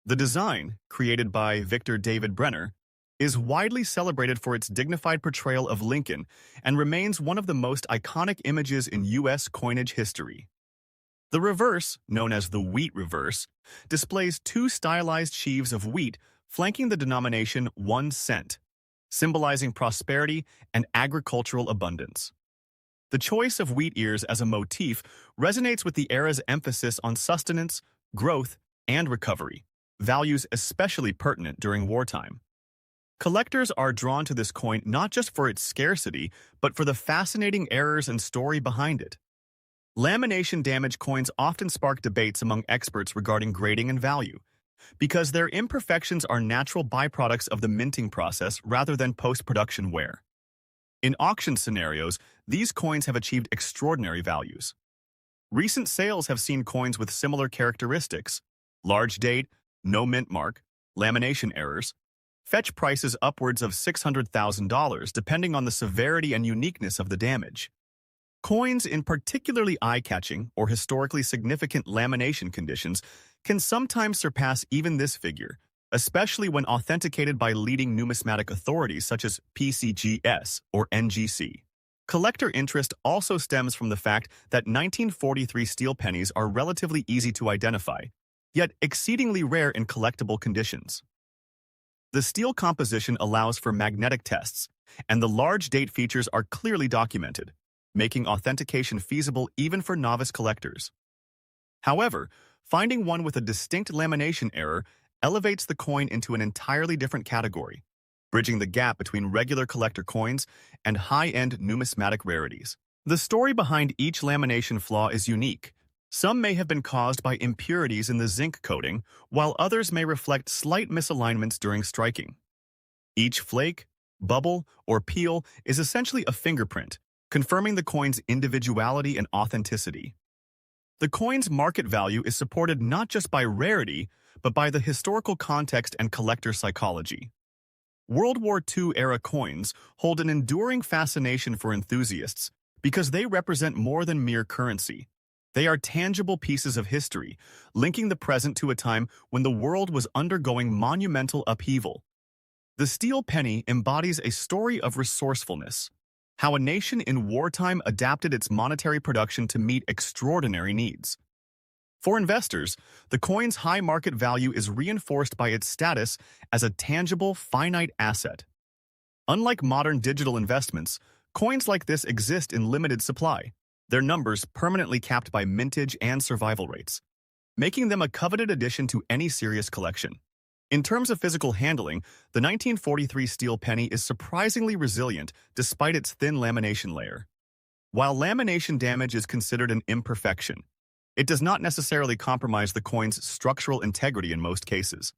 The design, created by Victor David Brenner, is widely celebrated for its dignified portrayal of Lincoln and remains one of the most iconic images in U.S. coinage history. The reverse, known as the wheat reverse, displays two stylized sheaves of wheat flanking the denomination 1 cent, symbolizing prosperity and agricultural abundance. The choice of wheat ears as a motif resonates with the era's emphasis on sustenance, growth, and recovery, values especially pertinent during wartime. Collectors are drawn to this coin not just for its scarcity, but for the fascinating errors and story behind it. Lamination damage coins often spark debates among experts regarding grading and value, because their imperfections are natural byproducts of the minting process rather than post-production wear. In auction scenarios, these coins have achieved extraordinary values. Recent sales have seen coins with similar characteristics, large date, no mint mark, lamination errors, fetch prices upwards of $600,000 depending on the severity and uniqueness of the damage. Coins in particularly eye-catching or historically significant lamination conditions can sometimes surpass even this figure, especially when authenticated by leading numismatic authorities such as PCGS or NGC. Collector interest also stems from the fact that 1943 steel pennies are relatively easy to identify, yet exceedingly rare in collectible conditions. The steel composition allows for magnetic tests, and the large date features are clearly documented, making authentication feasible even for novice collectors. However, finding one with a distinct lamination error elevates the coin into an entirely different category, bridging the gap between regular collector coins and high-end numismatic rarities. The story behind each lamination flaw is unique. Some may have been caused by impurities in the zinc coating, while others may reflect slight misalignments during striking. Each flake, bubble, or peel is essentially a fingerprint, confirming the coin's individuality and authenticity. The coin's market value is supported not just by rarity, but by the historical context and collector psychology. World War II-era coins hold an enduring fascination for enthusiasts because they represent more than mere currency. They are tangible pieces of history, linking the present to a time when the world was undergoing monumental upheaval. The steel penny embodies a story of resourcefulness, how a nation in wartime adapted its monetary production to meet extraordinary needs. For investors, the coin's high market value is reinforced by its status as a tangible, finite asset. Unlike modern digital investments, coins like this exist in limited supply, their numbers permanently capped by mintage and survival rates, making them a coveted addition to any serious collection. In terms of physical handling, the 1943 steel penny is surprisingly resilient despite its thin lamination layer. While lamination damage is considered an imperfection, it does not necessarily compromise the coin's structural integrity in most cases.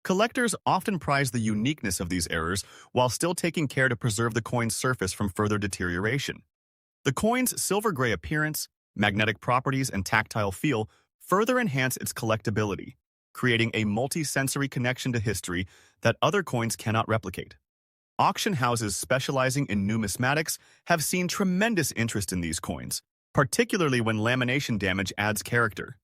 Collectors often prize the uniqueness of these errors while still taking care to preserve the coin's surface from further deterioration. The coin's silver-gray appearance, magnetic properties, and tactile feel further enhance its collectability, creating a multi-sensory connection to history that other coins cannot replicate. Auction houses specializing in numismatics have seen tremendous interest in these coins, particularly when lamination damage adds character.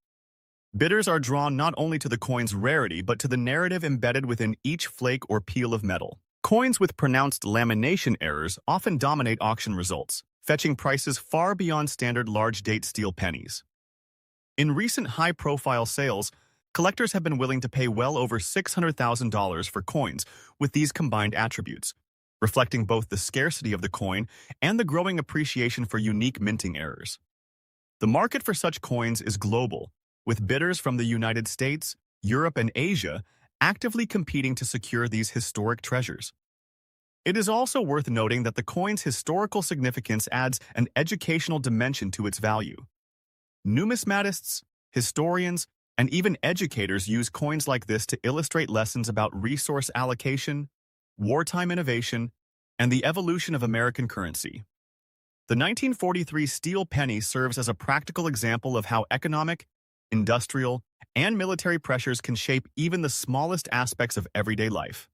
Bidders are drawn not only to the coin's rarity but to the narrative embedded within each flake or peel of metal. Coins with pronounced lamination errors often dominate auction results, fetching prices far beyond standard large-date steel pennies. In recent high-profile sales, collectors have been willing to pay well over $600,000 for coins with these combined attributes, reflecting both the scarcity of the coin and the growing appreciation for unique minting errors. The market for such coins is global, with bidders from the United States, Europe, and Asia actively competing to secure these historic treasures. It is also worth noting that the coin's historical significance adds an educational dimension to its value. Numismatists, historians, and even educators use coins like this to illustrate lessons about resource allocation, wartime innovation, and the evolution of American currency. The 1943 steel penny serves as a practical example of how economic, industrial, and military pressures can shape even the smallest aspects of everyday life.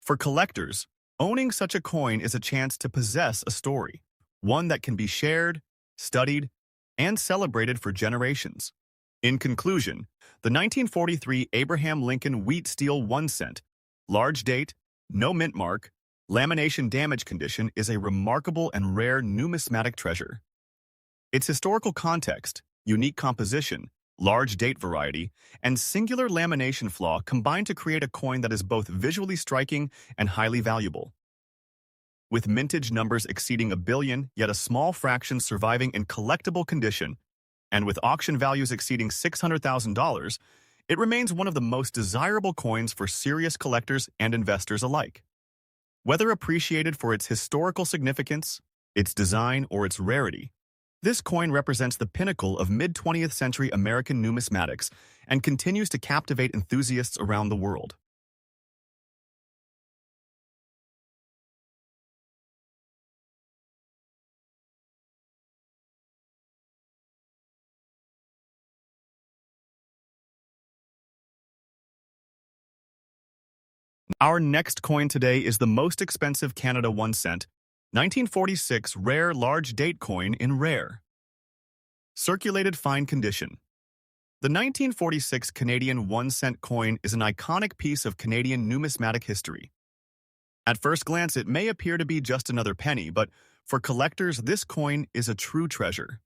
For collectors, owning such a coin is a chance to possess a story, one that can be shared, studied, and celebrated for generations. In conclusion, the 1943 Abraham Lincoln Wheat Steel 1 cent, large date, no mint mark, lamination damage condition is a remarkable and rare numismatic treasure. Its historical context, unique composition, large date variety, and singular lamination flaw combine to create a coin that is both visually striking and highly valuable. With mintage numbers exceeding 1 billion, yet a small fraction surviving in collectible condition, and with auction values exceeding $600,000, it remains one of the most desirable coins for serious collectors and investors alike. Whether appreciated for its historical significance, its design, or its rarity, This coin represents the pinnacle of mid-20th century American numismatics and continues to captivate enthusiasts around the world. Our next coin today is the most expensive Canada 1 cent, 1946 rare large date coin in rare. Circulated fine condition. The 1946 Canadian 1 cent coin is an iconic piece of Canadian numismatic history. At first glance, it may appear to be just another penny, but for collectors, this coin is a true treasure.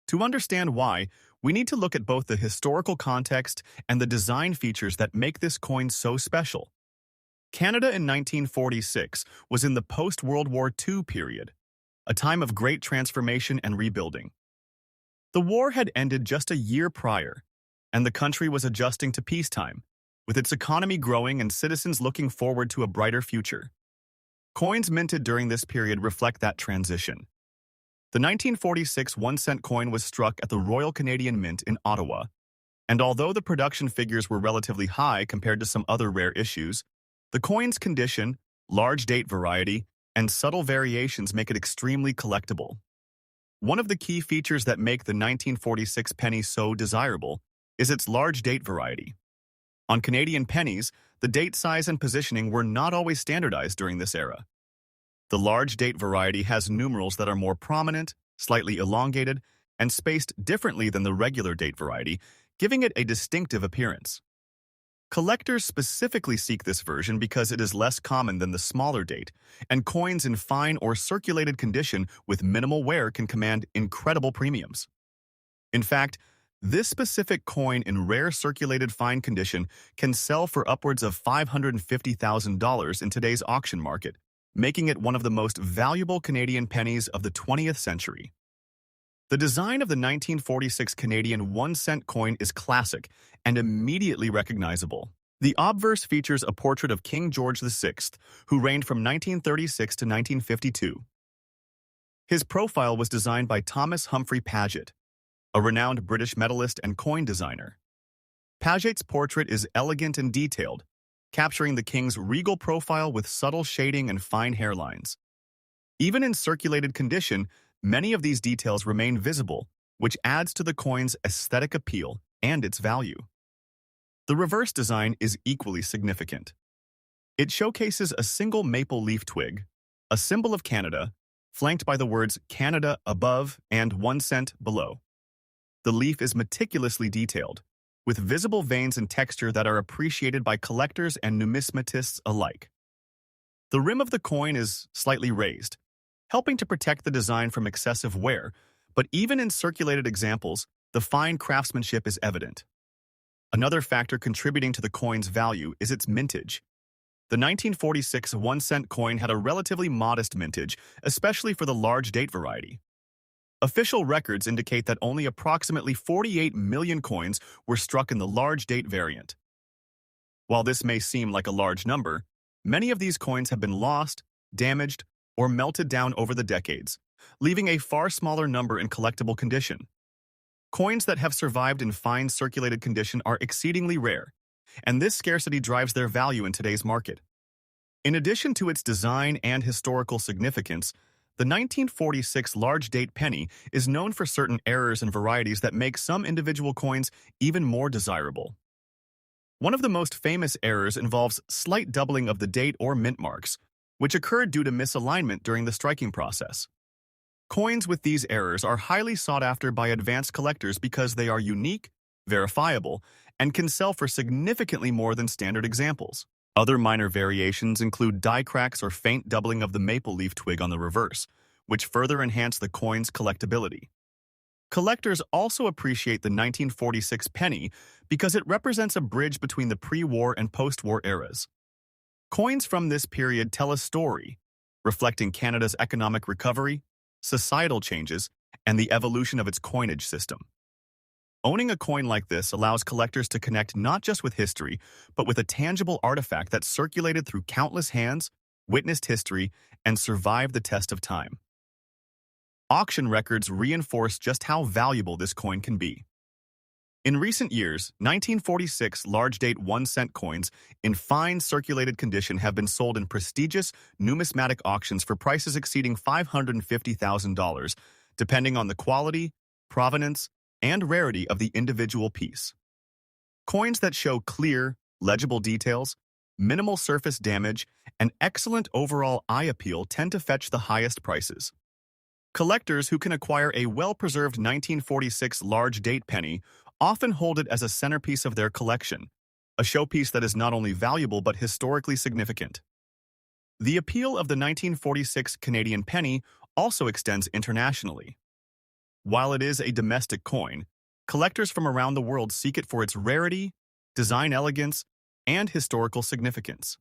To understand why, we need to look at both the historical context and the design features that make this coin so special. Canada in 1946 was in the post-World War II period, a time of great transformation and rebuilding. The war had ended just a year prior, and the country was adjusting to peacetime, with its economy growing and citizens looking forward to a brighter future. Coins minted during this period reflect that transition. The 1946 1-cent coin was struck at the Royal Canadian Mint in Ottawa, and although the production figures were relatively high compared to some other rare issues, the coin's condition, large date variety, and subtle variations make it extremely collectible. One of the key features that make the 1946 penny so desirable is its large date variety. On Canadian pennies, the date size and positioning were not always standardized during this era. The large date variety has numerals that are more prominent, slightly elongated, and spaced differently than the regular date variety, giving it a distinctive appearance. Collectors specifically seek this version because it is less common than the smaller date, and coins in fine or circulated condition with minimal wear can command incredible premiums. In fact, this specific coin in rare circulated fine condition can sell for upwards of $550,000 in today's auction market, making it one of the most valuable Canadian pennies of the 20th century. The design of the 1946 Canadian 1-cent coin is classic and immediately recognizable. The obverse features a portrait of King George VI, who reigned from 1936 to 1952. His profile was designed by Thomas Humphrey Paget, a renowned British medalist and coin designer. Paget's portrait is elegant and detailed, capturing the king's regal profile with subtle shading and fine hairlines. Even in circulated condition, many of these details remain visible, which adds to the coin's aesthetic appeal and its value. The reverse design is equally significant. It showcases a single maple leaf twig, a symbol of Canada, flanked by the words Canada above and 1 cent below. The leaf is meticulously detailed, with visible veins and texture that are appreciated by collectors and numismatists alike. The rim of the coin is slightly raised, helping to protect the design from excessive wear, but even in circulated examples, the fine craftsmanship is evident. Another factor contributing to the coin's value is its mintage. The 1946 1-cent coin had a relatively modest mintage, especially for the large date variety. Official records indicate that only approximately 48 million coins were struck in the large date variant. While this may seem like a large number, many of these coins have been lost, damaged, or melted down over the decades, leaving a far smaller number in collectible condition. Coins that have survived in fine circulated condition are exceedingly rare, and this scarcity drives their value in today's market. In addition to its design and historical significance, the 1946 large date penny is known for certain errors and varieties that make some individual coins even more desirable. One of the most famous errors involves slight doubling of the date or mint marks, which occurred due to misalignment during the striking process. Coins with these errors are highly sought after by advanced collectors because they are unique, verifiable, and can sell for significantly more than standard examples. Other minor variations include die cracks or faint doubling of the maple leaf twig on the reverse, which further enhance the coin's collectability. Collectors also appreciate the 1946 penny because it represents a bridge between the pre-war and post-war eras. Coins from this period tell a story, reflecting Canada's economic recovery, societal changes, and the evolution of its coinage system. Owning a coin like this allows collectors to connect not just with history, but with a tangible artifact that circulated through countless hands, witnessed history, and survived the test of time. Auction records reinforce just how valuable this coin can be. In recent years, 1946 large-date 1-cent coins in fine circulated condition have been sold in prestigious numismatic auctions for prices exceeding $550,000, depending on the quality, provenance, and rarity of the individual piece. Coins that show clear, legible details, minimal surface damage, and excellent overall eye appeal tend to fetch the highest prices. Collectors who can acquire a well-preserved 1946 large-date penny often hold it as a centerpiece of their collection, a showpiece that is not only valuable but historically significant. The appeal of the 1946 Canadian penny also extends internationally. While it is a domestic coin, collectors from around the world seek it for its rarity, design elegance, and historical significance.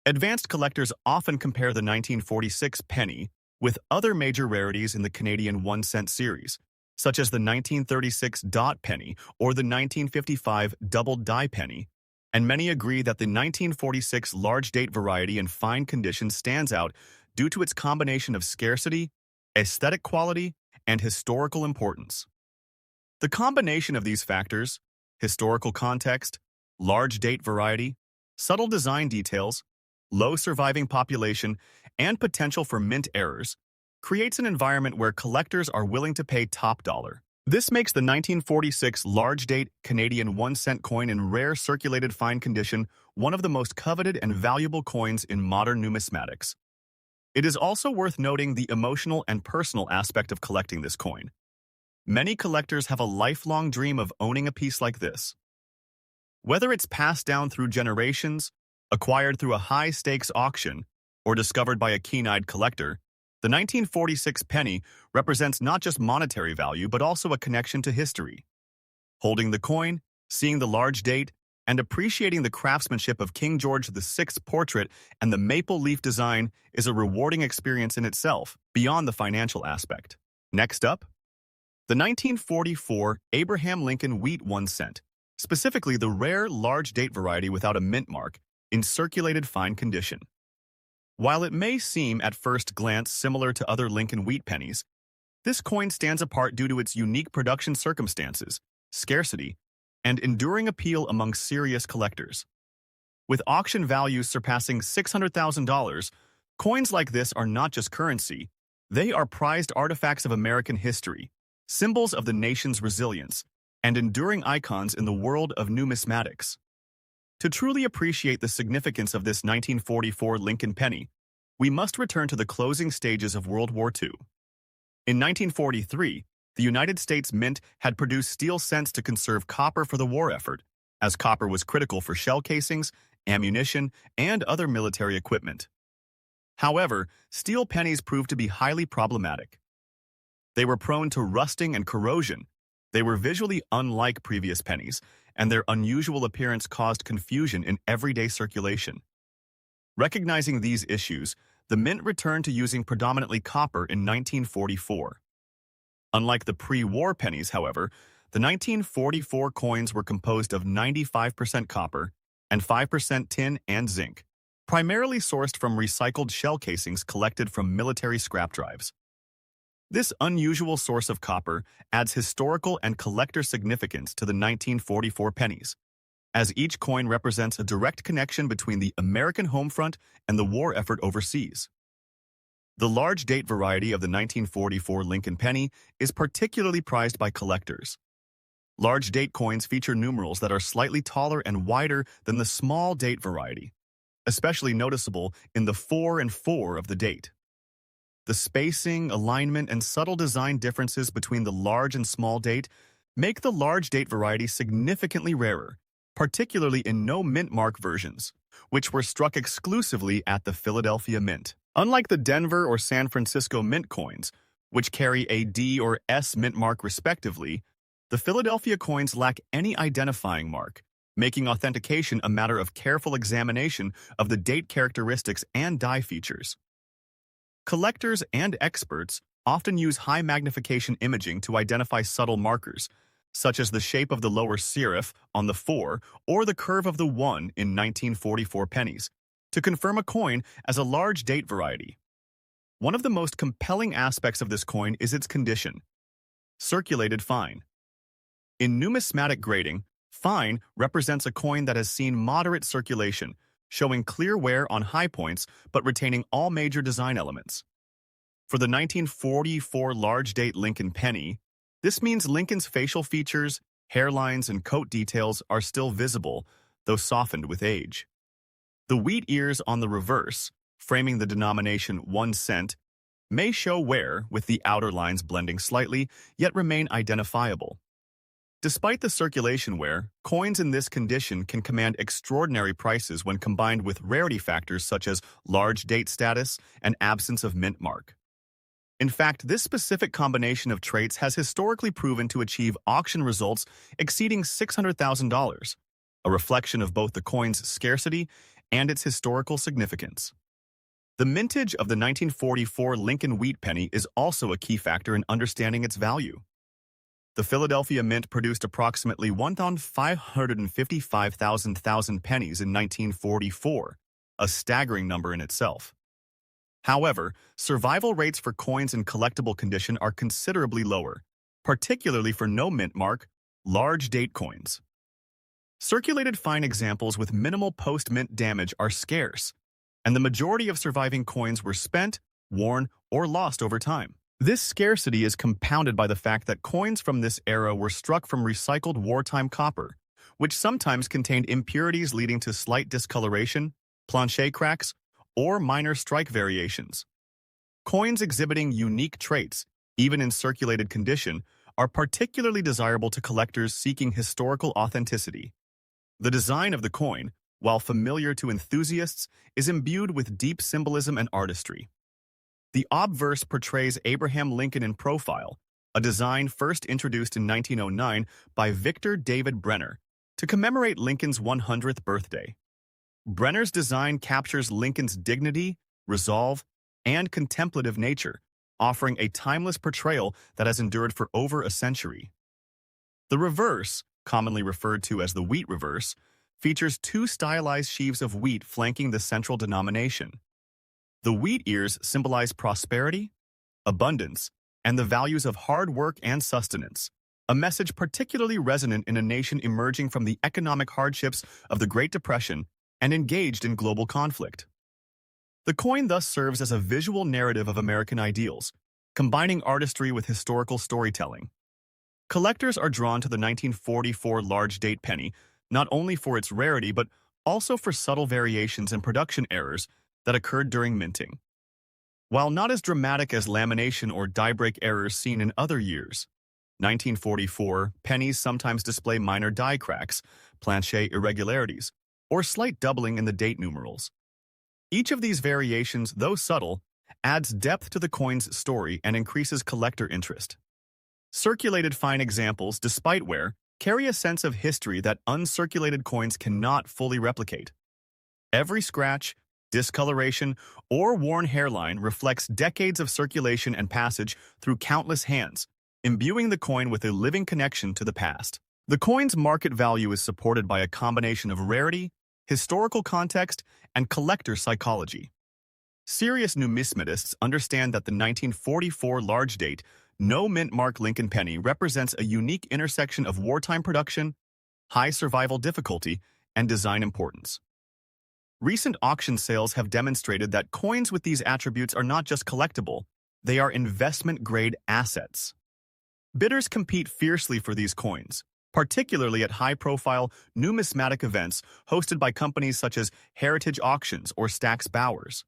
Advanced collectors often compare the 1946 penny with other major rarities in the Canadian 1-cent series, such as the 1936 dot penny or the 1955 double die penny, and many agree that the 1946 large-date variety in fine condition stands out due to its combination of scarcity, aesthetic quality, and historical importance. The combination of these factors, historical context, large-date variety, subtle design details, low surviving population, and potential for mint errors, creates an environment where collectors are willing to pay top dollar. This makes the 1946 large-date Canadian 1-cent coin in rare circulated fine condition one of the most coveted and valuable coins in modern numismatics. It is also worth noting the emotional and personal aspect of collecting this coin. Many collectors have a lifelong dream of owning a piece like this. Whether it's passed down through generations, acquired through a high-stakes auction, or discovered by a keen-eyed collector, the 1946 penny represents not just monetary value but also a connection to history. Holding the coin, seeing the large date, and appreciating the craftsmanship of King George VI's portrait and the maple leaf design is a rewarding experience in itself, beyond the financial aspect. Next up, the 1944 Abraham Lincoln Wheat 1-cent, specifically the rare large-date variety without a mint mark, in circulated fine condition. While it may seem at first glance similar to other Lincoln wheat pennies, this coin stands apart due to its unique production circumstances, scarcity, and enduring appeal among serious collectors. With auction values surpassing $600,000, coins like this are not just currency, they are prized artifacts of American history, symbols of the nation's resilience, and enduring icons in the world of numismatics. To truly appreciate the significance of this 1944 Lincoln penny, we must return to the closing stages of World War II. In 1943, the United States Mint had produced steel cents to conserve copper for the war effort, as copper was critical for shell casings, ammunition, and other military equipment. However, steel pennies proved to be highly problematic. They were prone to rusting and corrosion. They were visually unlike previous pennies, and their unusual appearance caused confusion in everyday circulation. Recognizing these issues, the Mint returned to using predominantly copper in 1944. Unlike the pre-war pennies, however, the 1944 coins were composed of 95% copper and 5% tin and zinc, primarily sourced from recycled shell casings collected from military scrap drives. This unusual source of copper adds historical and collector significance to the 1944 pennies, as each coin represents a direct connection between the American home front and the war effort overseas. The large date variety of the 1944 Lincoln penny is particularly prized by collectors. Large date coins feature numerals that are slightly taller and wider than the small date variety, especially noticeable in the 4 and 4 of the date. The spacing, alignment, and subtle design differences between the large and small date make the large date variety significantly rarer, particularly in no mint mark versions, which were struck exclusively at the Philadelphia Mint. Unlike the Denver or San Francisco Mint coins, which carry a D or S mint mark respectively, the Philadelphia coins lack any identifying mark, making authentication a matter of careful examination of the date characteristics and die features. Collectors and experts often use high magnification imaging to identify subtle markers, such as the shape of the lower serif on the 4 or the curve of the 1 in 1944 pennies, to confirm a coin as a large date variety. One of the most compelling aspects of this coin is its condition. Circulated fine. In numismatic grading, fine represents a coin that has seen moderate circulation, showing clear wear on high points but retaining all major design elements. For the 1944 large-date Lincoln penny, this means Lincoln's facial features, hairlines, and coat details are still visible, though softened with age. The wheat ears on the reverse, framing the denomination 1 cent, may show wear with the outer lines blending slightly, yet remain identifiable. Despite the circulation wear, coins in this condition can command extraordinary prices when combined with rarity factors such as large date status and absence of mint mark. In fact, this specific combination of traits has historically proven to achieve auction results exceeding $600,000, a reflection of both the coin's scarcity and its historical significance. The mintage of the 1944 Lincoln wheat penny is also a key factor in understanding its value. The Philadelphia Mint produced approximately 1,555,000 pennies in 1944, a staggering number in itself. However, survival rates for coins in collectible condition are considerably lower, particularly for no mint mark, large date coins. Circulated fine examples with minimal post-mint damage are scarce, and the majority of surviving coins were spent, worn, or lost over time. This scarcity is compounded by the fact that coins from this era were struck from recycled wartime copper, which sometimes contained impurities leading to slight discoloration, planchet cracks, or minor strike variations. Coins exhibiting unique traits, even in circulated condition, are particularly desirable to collectors seeking historical authenticity. The design of the coin, while familiar to enthusiasts, is imbued with deep symbolism and artistry. The obverse portrays Abraham Lincoln in profile, a design first introduced in 1909 by Victor David Brenner to commemorate Lincoln's 100th birthday. Brenner's design captures Lincoln's dignity, resolve, and contemplative nature, offering a timeless portrayal that has endured for over a century. The reverse, commonly referred to as the wheat reverse, features two stylized sheaves of wheat flanking the central denomination. The wheat ears symbolize prosperity, abundance, and the values of hard work and sustenance, a message particularly resonant in a nation emerging from the economic hardships of the Great Depression and engaged in global conflict. The coin thus serves as a visual narrative of American ideals, combining artistry with historical storytelling. Collectors are drawn to the 1944 large-date penny not only for its rarity but also for subtle variations and production errors that occurred during minting. While not as dramatic as lamination or die-break errors seen in other years, 1944 pennies sometimes display minor die cracks, planchet irregularities, or slight doubling in the date numerals. Each of these variations, though subtle, adds depth to the coin's story and increases collector interest. Circulated fine examples, despite wear, carry a sense of history that uncirculated coins cannot fully replicate. Every scratch, discoloration, or worn hairline reflects decades of circulation and passage through countless hands, imbuing the coin with a living connection to the past. The coin's market value is supported by a combination of rarity, historical context, and collector psychology. Serious numismatists understand that the 1944 large-date, no-mint-mark Lincoln penny represents a unique intersection of wartime production, high survival difficulty, and design importance. Recent auction sales have demonstrated that coins with these attributes are not just collectible, they are investment-grade assets. Bidders compete fiercely for these coins, particularly at high-profile numismatic events hosted by companies such as Heritage Auctions or Stack's Bowers.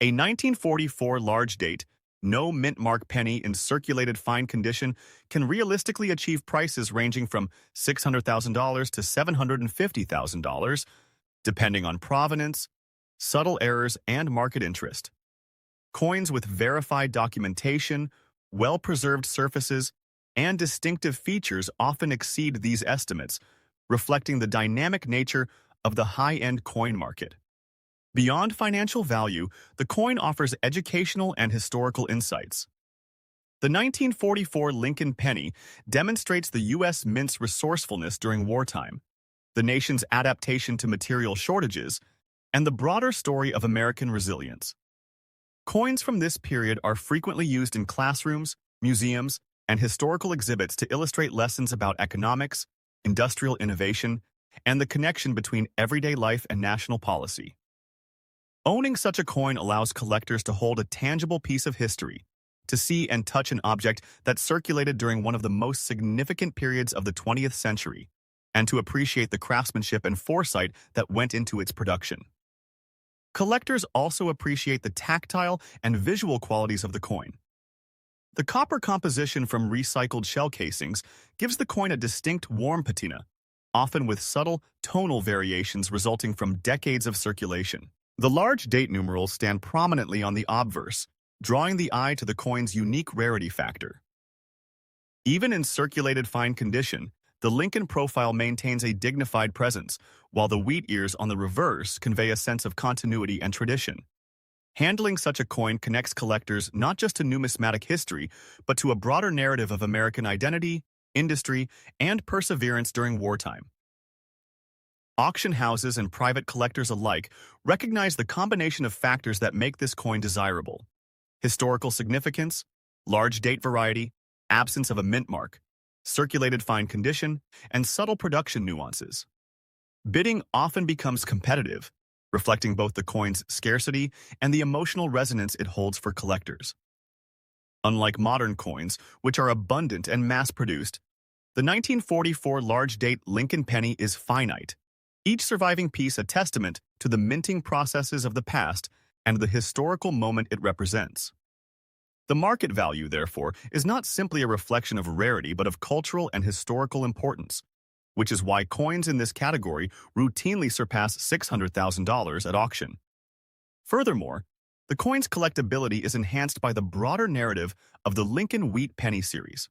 A 1944 large-date, no mint-mark penny in circulated fine condition can realistically achieve prices ranging from $600,000 to $750,000, depending on provenance, subtle errors, and market interest. Coins with verified documentation, well-preserved surfaces, and distinctive features often exceed these estimates, reflecting the dynamic nature of the high-end coin market. Beyond financial value, the coin offers educational and historical insights. The 1944 Lincoln penny demonstrates the U.S. Mint's resourcefulness during wartime, the nation's adaptation to material shortages, and the broader story of American resilience. Coins from this period are frequently used in classrooms, museums, and historical exhibits to illustrate lessons about economics, industrial innovation, and the connection between everyday life and national policy. Owning such a coin allows collectors to hold a tangible piece of history, to see and touch an object that circulated during one of the most significant periods of the 20th century, and to appreciate the craftsmanship and foresight that went into its production. Collectors also appreciate the tactile and visual qualities of the coin. The copper composition from recycled shell casings gives the coin a distinct warm patina, often with subtle tonal variations resulting from decades of circulation. The large date numerals stand prominently on the obverse, drawing the eye to the coin's unique rarity factor. Even in circulated fine condition, the Lincoln profile maintains a dignified presence, while the wheat ears on the reverse convey a sense of continuity and tradition. Handling such a coin connects collectors not just to numismatic history, but to a broader narrative of American identity, industry, and perseverance during wartime. Auction houses and private collectors alike recognize the combination of factors that make this coin desirable: historical significance, large date variety, absence of a mint mark, circulated fine condition, and subtle production nuances. Bidding often becomes competitive, reflecting both the coin's scarcity and the emotional resonance it holds for collectors. Unlike modern coins, which are abundant and mass-produced, the 1944 large-date Lincoln penny is finite, each surviving piece a testament to the minting processes of the past and the historical moment it represents. The market value, therefore, is not simply a reflection of rarity but of cultural and historical importance, which is why coins in this category routinely surpass $600,000 at auction. Furthermore, the coin's collectability is enhanced by the broader narrative of the Lincoln Wheat Penny series.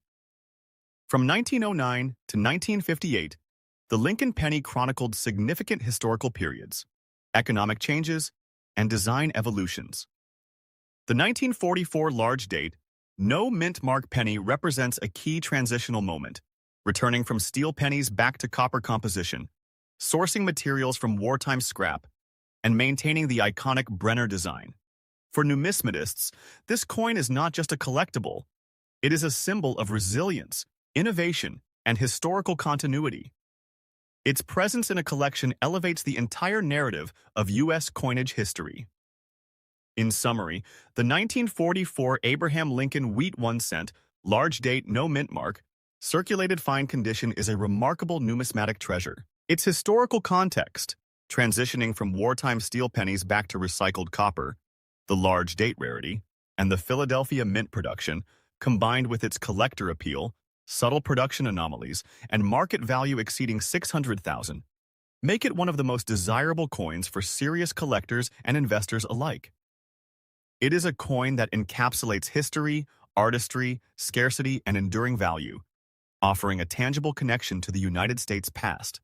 From 1909 to 1958, the Lincoln penny chronicled significant historical periods, economic changes, and design evolutions. The 1944 large date, no mint mark penny represents a key transitional moment, returning from steel pennies back to copper composition, sourcing materials from wartime scrap, and maintaining the iconic Brenner design. For numismatists, this coin is not just a collectible, it is a symbol of resilience, innovation, and historical continuity. Its presence in a collection elevates the entire narrative of U.S. coinage history. In summary, the 1944 Abraham Lincoln Wheat 1 cent, large date, no mint mark, circulated fine condition is a remarkable numismatic treasure. Its historical context, transitioning from wartime steel pennies back to recycled copper, the large date rarity, and the Philadelphia mint production, combined with its collector appeal, subtle production anomalies, and market value exceeding $600,000, make it one of the most desirable coins for serious collectors and investors alike. It is a coin that encapsulates history, artistry, scarcity, and enduring value, offering a tangible connection to the United States past.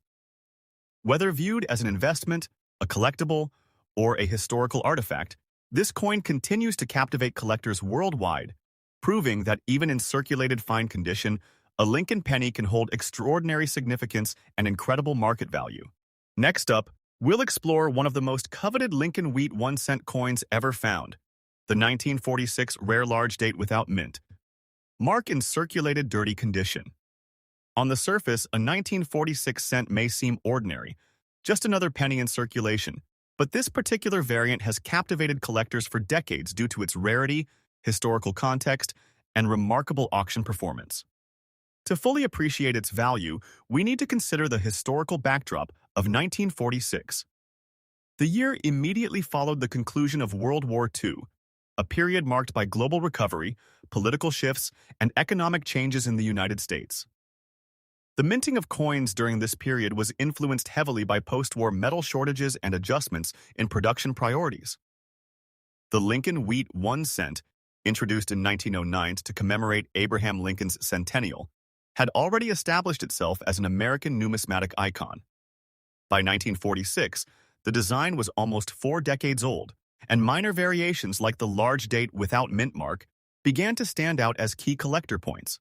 Whether viewed as an investment, a collectible, or a historical artifact, this coin continues to captivate collectors worldwide, proving that even in circulated fine condition, a Lincoln penny can hold extraordinary significance and incredible market value. Next up, we'll explore one of the most coveted Lincoln Wheat 1 cent coins ever found, the 1946 rare large date without mint, mark in circulated dirty condition. On the surface, a 1946 cent may seem ordinary, just another penny in circulation, but this particular variant has captivated collectors for decades due to its rarity, historical context, and remarkable auction performance. To fully appreciate its value, we need to consider the historical backdrop of 1946. The year immediately followed the conclusion of World War II, a period marked by global recovery, political shifts, and economic changes in the United States. The minting of coins during this period was influenced heavily by post-war metal shortages and adjustments in production priorities. The Lincoln Wheat 1 cent, introduced in 1909 to commemorate Abraham Lincoln's centennial, had already established itself as an American numismatic icon. By 1946, the design was almost 4 decades old, and minor variations like the large date without mint mark began to stand out as key collector points.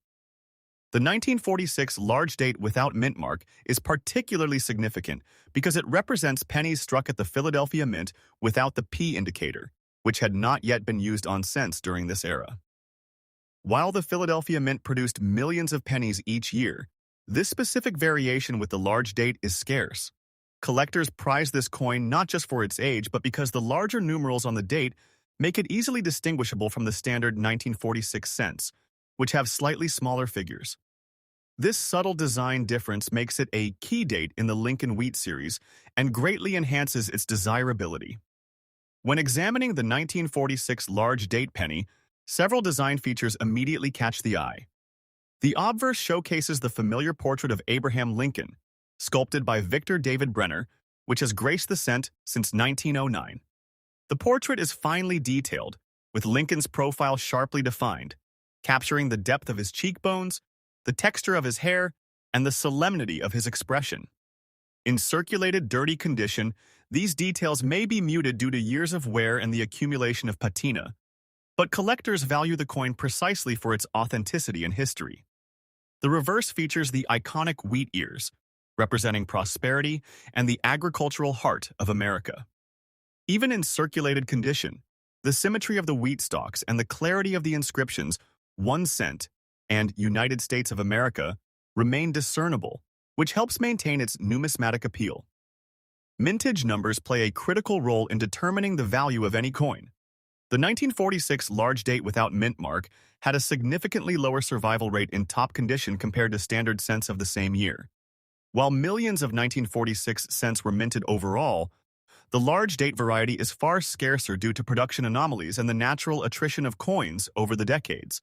The 1946 large date without mint mark is particularly significant because it represents pennies struck at the Philadelphia Mint without the P indicator, which had not yet been used on cents during this era. While the Philadelphia Mint produced millions of pennies each year, this specific variation with the large date is scarce. Collectors prize this coin not just for its age, but because the larger numerals on the date make it easily distinguishable from the standard 1946 cents, which have slightly smaller figures. This subtle design difference makes it a key date in the Lincoln Wheat series and greatly enhances its desirability. When examining the 1946 large date penny, several design features immediately catch the eye. The obverse showcases the familiar portrait of Abraham Lincoln, sculpted by Victor David Brenner, which has graced the cent since 1909. The portrait is finely detailed, with Lincoln's profile sharply defined, capturing the depth of his cheekbones, the texture of his hair, and the solemnity of his expression. In circulated dirty condition, these details may be muted due to years of wear and the accumulation of patina, but collectors value the coin precisely for its authenticity and history. The reverse features the iconic wheat ears, representing prosperity and the agricultural heart of America. Even in circulated condition, the symmetry of the wheat stalks and the clarity of the inscriptions 1 cent and United States of America remain discernible, which helps maintain its numismatic appeal. Mintage numbers play a critical role in determining the value of any coin. The 1946 large date without mint mark had a significantly lower survival rate in top condition compared to standard cents of the same year. While millions of 1946 cents were minted overall, the large date variety is far scarcer due to production anomalies and the natural attrition of coins over the decades.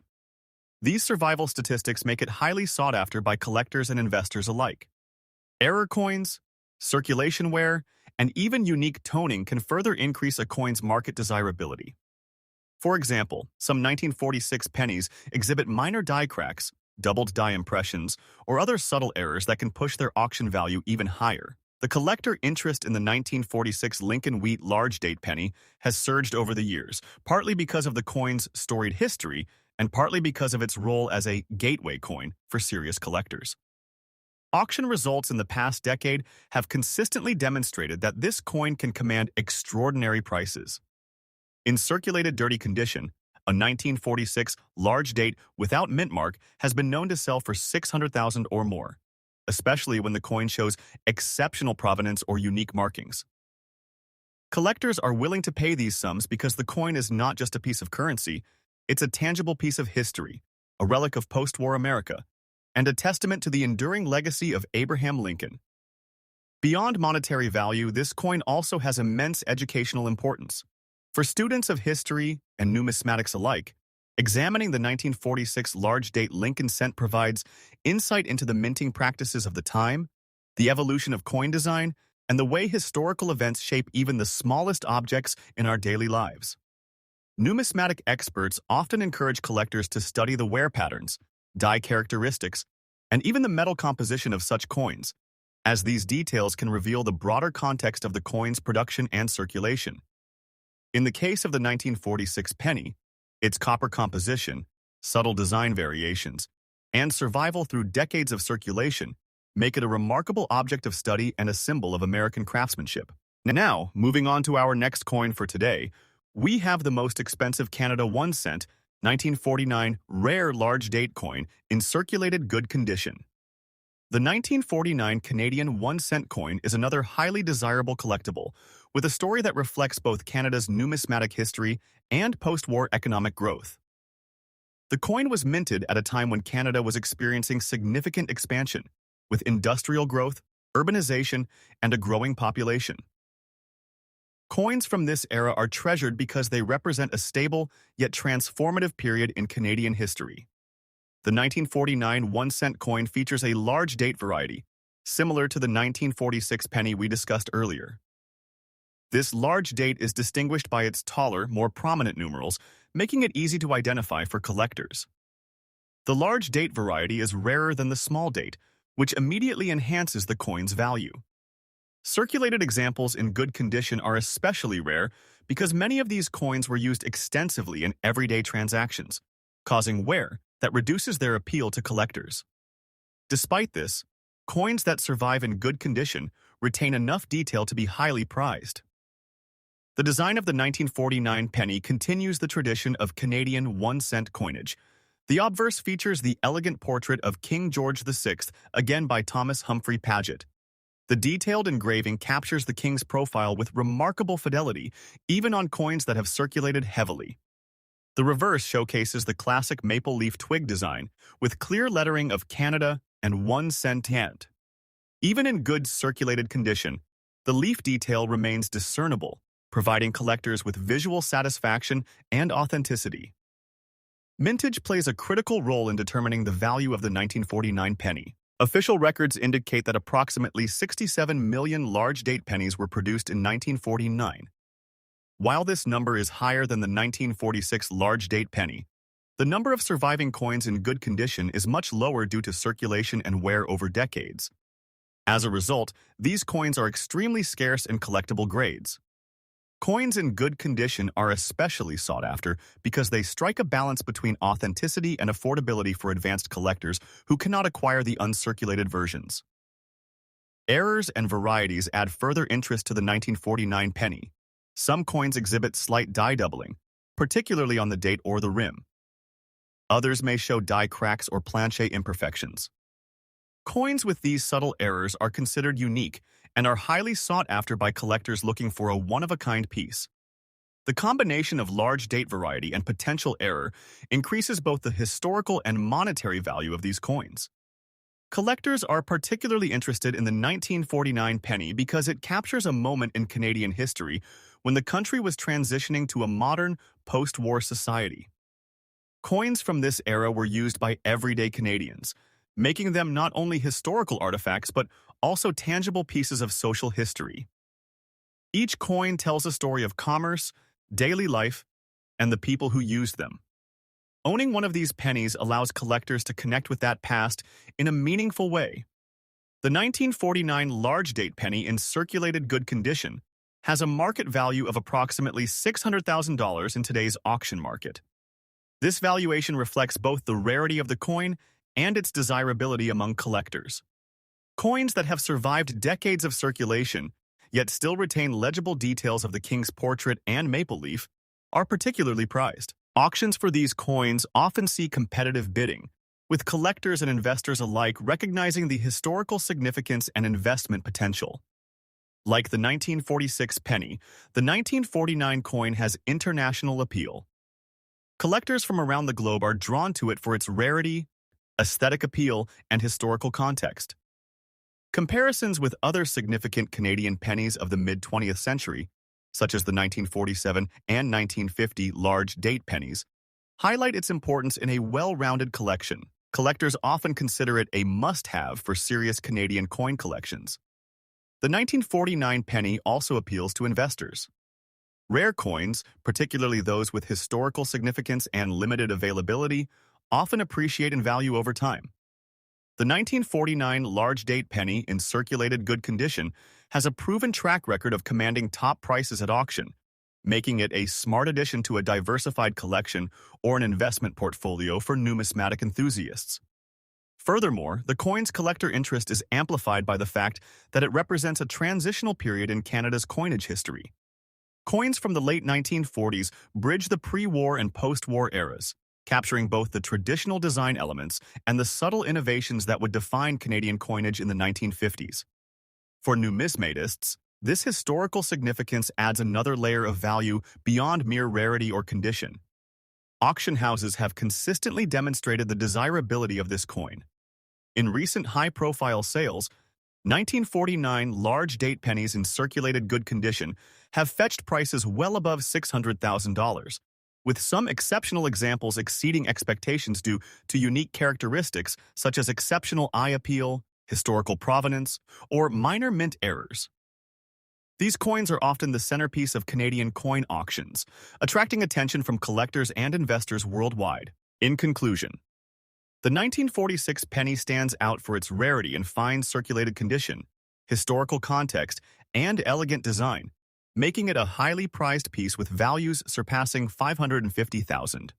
These survival statistics make it highly sought after by collectors and investors alike. Error coins, circulation wear, and even unique toning can further increase a coin's market desirability. For example, some 1946 pennies exhibit minor die cracks, doubled die impressions, or other subtle errors that can push their auction value even higher. The collector interest in the 1946 Lincoln Wheat large date penny has surged over the years, partly because of the coin's storied history and partly because of its role as a gateway coin for serious collectors. Auction results in the past decade have consistently demonstrated that this coin can command extraordinary prices. In circulated dirty condition, a 1946 large date without mint mark has been known to sell for $600,000 or more, especially when the coin shows exceptional provenance or unique markings. Collectors are willing to pay these sums because the coin is not just a piece of currency, it's a tangible piece of history, a relic of post-war America, and a testament to the enduring legacy of Abraham Lincoln. Beyond monetary value, this coin also has immense educational importance. For students of history and numismatics alike, examining the 1946 large date Lincoln cent provides insight into the minting practices of the time, the evolution of coin design, and the way historical events shape even the smallest objects in our daily lives. Numismatic experts often encourage collectors to study the wear patterns, die characteristics, and even the metal composition of such coins, as these details can reveal the broader context of the coin's production and circulation. In the case of the 1946 penny, its copper composition, subtle design variations, and survival through decades of circulation make it a remarkable object of study and a symbol of American craftsmanship. Now, moving on to our next coin for today, we have the most expensive Canada 1 cent, 1949 rare large date coin in circulated good condition. The 1949 Canadian 1 cent coin is another highly desirable collectible, with a story that reflects both Canada's numismatic history and post-war economic growth. The coin was minted at a time when Canada was experiencing significant expansion, with industrial growth, urbanization, and a growing population. Coins from this era are treasured because they represent a stable yet transformative period in Canadian history. The 1949 1 cent coin features a large date variety, similar to the 1946 penny we discussed earlier. This large date is distinguished by its taller, more prominent numerals, making it easy to identify for collectors. The large date variety is rarer than the small date, which immediately enhances the coin's value. Circulated examples in good condition are especially rare because many of these coins were used extensively in everyday transactions, causing wear that reduces their appeal to collectors. Despite this, coins that survive in good condition retain enough detail to be highly prized. The design of the 1949 penny continues the tradition of Canadian 1-cent coinage. The obverse features the elegant portrait of King George VI, again by Thomas Humphrey Paget. The detailed engraving captures the king's profile with remarkable fidelity, even on coins that have circulated heavily. The reverse showcases the classic maple leaf twig design, with clear lettering of Canada and 1 cent. Even in good circulated condition, the leaf detail remains discernible, providing collectors with visual satisfaction and authenticity. Mintage plays a critical role in determining the value of the 1949 penny. Official records indicate that approximately 67 million large-date pennies were produced in 1949. While this number is higher than the 1946 large-date penny, the number of surviving coins in good condition is much lower due to circulation and wear over decades. As a result, these coins are extremely scarce in collectible grades. Coins in good condition are especially sought after because they strike a balance between authenticity and affordability for advanced collectors who cannot acquire the uncirculated versions. Errors and varieties add further interest to the 1949 penny. Some coins exhibit slight die doubling, particularly on the date or the rim. Others may show die cracks or planchet imperfections. Coins with these subtle errors are considered unique and are highly sought after by collectors looking for a one-of-a-kind piece. The combination of large date variety and potential error increases both the historical and monetary value of these coins. Collectors are particularly interested in the 1949 penny because it captures a moment in Canadian history when the country was transitioning to a modern, post-war society. Coins from this era were used by everyday Canadians, making them not only historical artifacts but also tangible pieces of social history. Each coin tells a story of commerce, daily life, and the people who used them. Owning one of these pennies allows collectors to connect with that past in a meaningful way. The 1949 large-date penny in circulated good condition has a market value of approximately $600,000 in today's auction market. This valuation reflects both the rarity of the coin and its desirability among collectors. Coins that have survived decades of circulation, yet still retain legible details of the king's portrait and maple leaf, are particularly prized. Auctions for these coins often see competitive bidding, with collectors and investors alike recognizing the historical significance and investment potential. Like the 1946 penny, the 1949 coin has international appeal. Collectors from around the globe are drawn to it for its rarity, aesthetic appeal, and historical context. Comparisons with other significant Canadian pennies of the mid-20th century, such as the 1947 and 1950 large-date pennies, highlight its importance in a well-rounded collection. Collectors often consider it a must-have for serious Canadian coin collections. The 1949 penny also appeals to investors. Rare coins, particularly those with historical significance and limited availability, often appreciate in value over time. The 1949 large-date penny in circulated good condition has a proven track record of commanding top prices at auction, making it a smart addition to a diversified collection or an investment portfolio for numismatic enthusiasts. Furthermore, the coin's collector interest is amplified by the fact that it represents a transitional period in Canada's coinage history. Coins from the late 1940s bridge the pre-war and post-war eras, capturing both the traditional design elements and the subtle innovations that would define Canadian coinage in the 1950s. For numismatists, this historical significance adds another layer of value beyond mere rarity or condition. Auction houses have consistently demonstrated the desirability of this coin. In recent high-profile sales, 1949 large-date pennies in circulated good condition have fetched prices well above $600,000, with some exceptional examples exceeding expectations due to unique characteristics such as exceptional eye appeal, historical provenance, or minor mint errors. These coins are often the centerpiece of Canadian coin auctions, attracting attention from collectors and investors worldwide. In conclusion, the 1946 penny stands out for its rarity and fine circulated condition, historical context, and elegant design, making it a highly prized piece with values surpassing $550,000.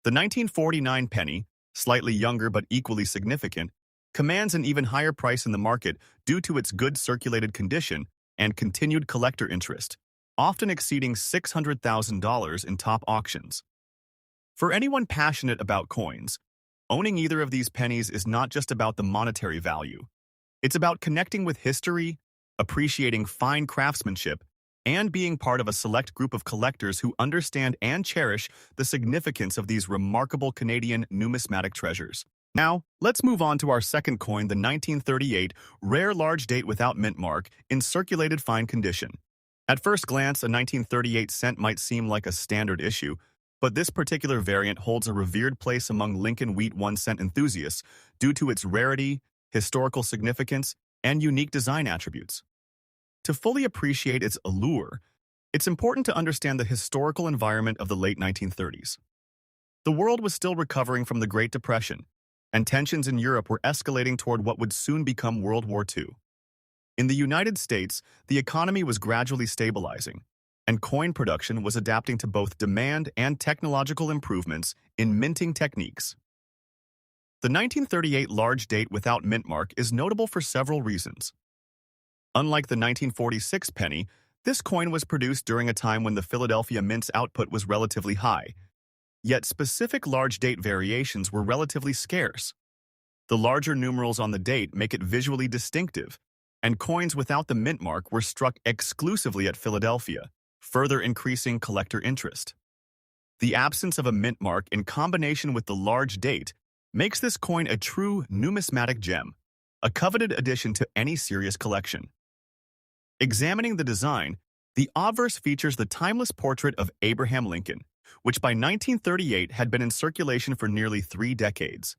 The 1949 penny, slightly younger but equally significant, commands an even higher price in the market due to its good circulated condition and continued collector interest. often exceeding $600,000 in top auctions. For anyone passionate about coins, owning either of these pennies is not just about the monetary value. It's about connecting with history, appreciating fine craftsmanship, and being part of a select group of collectors who understand and cherish the significance of these remarkable Canadian numismatic treasures. Now, let's move on to our second coin, the 1938 rare large date without mint mark in circulated fine condition. At first glance, a 1938 cent might seem like a standard issue, but this particular variant holds a revered place among Lincoln wheat 1-cent enthusiasts due to its rarity, historical significance, and unique design attributes. To fully appreciate its allure, it's important to understand the historical environment of the late 1930s. The world was still recovering from the Great Depression, and tensions in Europe were escalating toward what would soon become World War II. In the United States, the economy was gradually stabilizing, and coin production was adapting to both demand and technological improvements in minting techniques. The 1938 large date without mint mark is notable for several reasons. Unlike the 1946 penny, this coin was produced during a time when the Philadelphia Mint's output was relatively high, yet specific large date variations were relatively scarce. The larger numerals on the date make it visually distinctive, and coins without the mint mark were struck exclusively at Philadelphia, further increasing collector interest. The absence of a mint mark in combination with the large date makes this coin a true numismatic gem, a coveted addition to any serious collection. Examining the design, the obverse features the timeless portrait of Abraham Lincoln, which by 1938 had been in circulation for nearly 3 decades.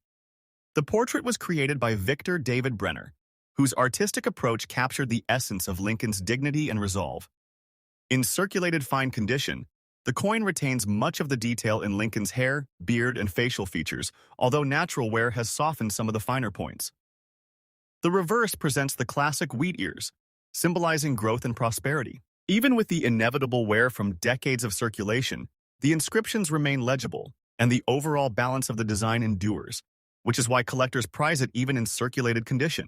The portrait was created by Victor David Brenner, whose artistic approach captured the essence of Lincoln's dignity and resolve. In circulated fine condition, the coin retains much of the detail in Lincoln's hair, beard, and facial features, although natural wear has softened some of the finer points. The reverse presents the classic wheat ears, symbolizing growth and prosperity. Even with the inevitable wear from decades of circulation, the inscriptions remain legible, and the overall balance of the design endures, which is why collectors prize it even in circulated condition.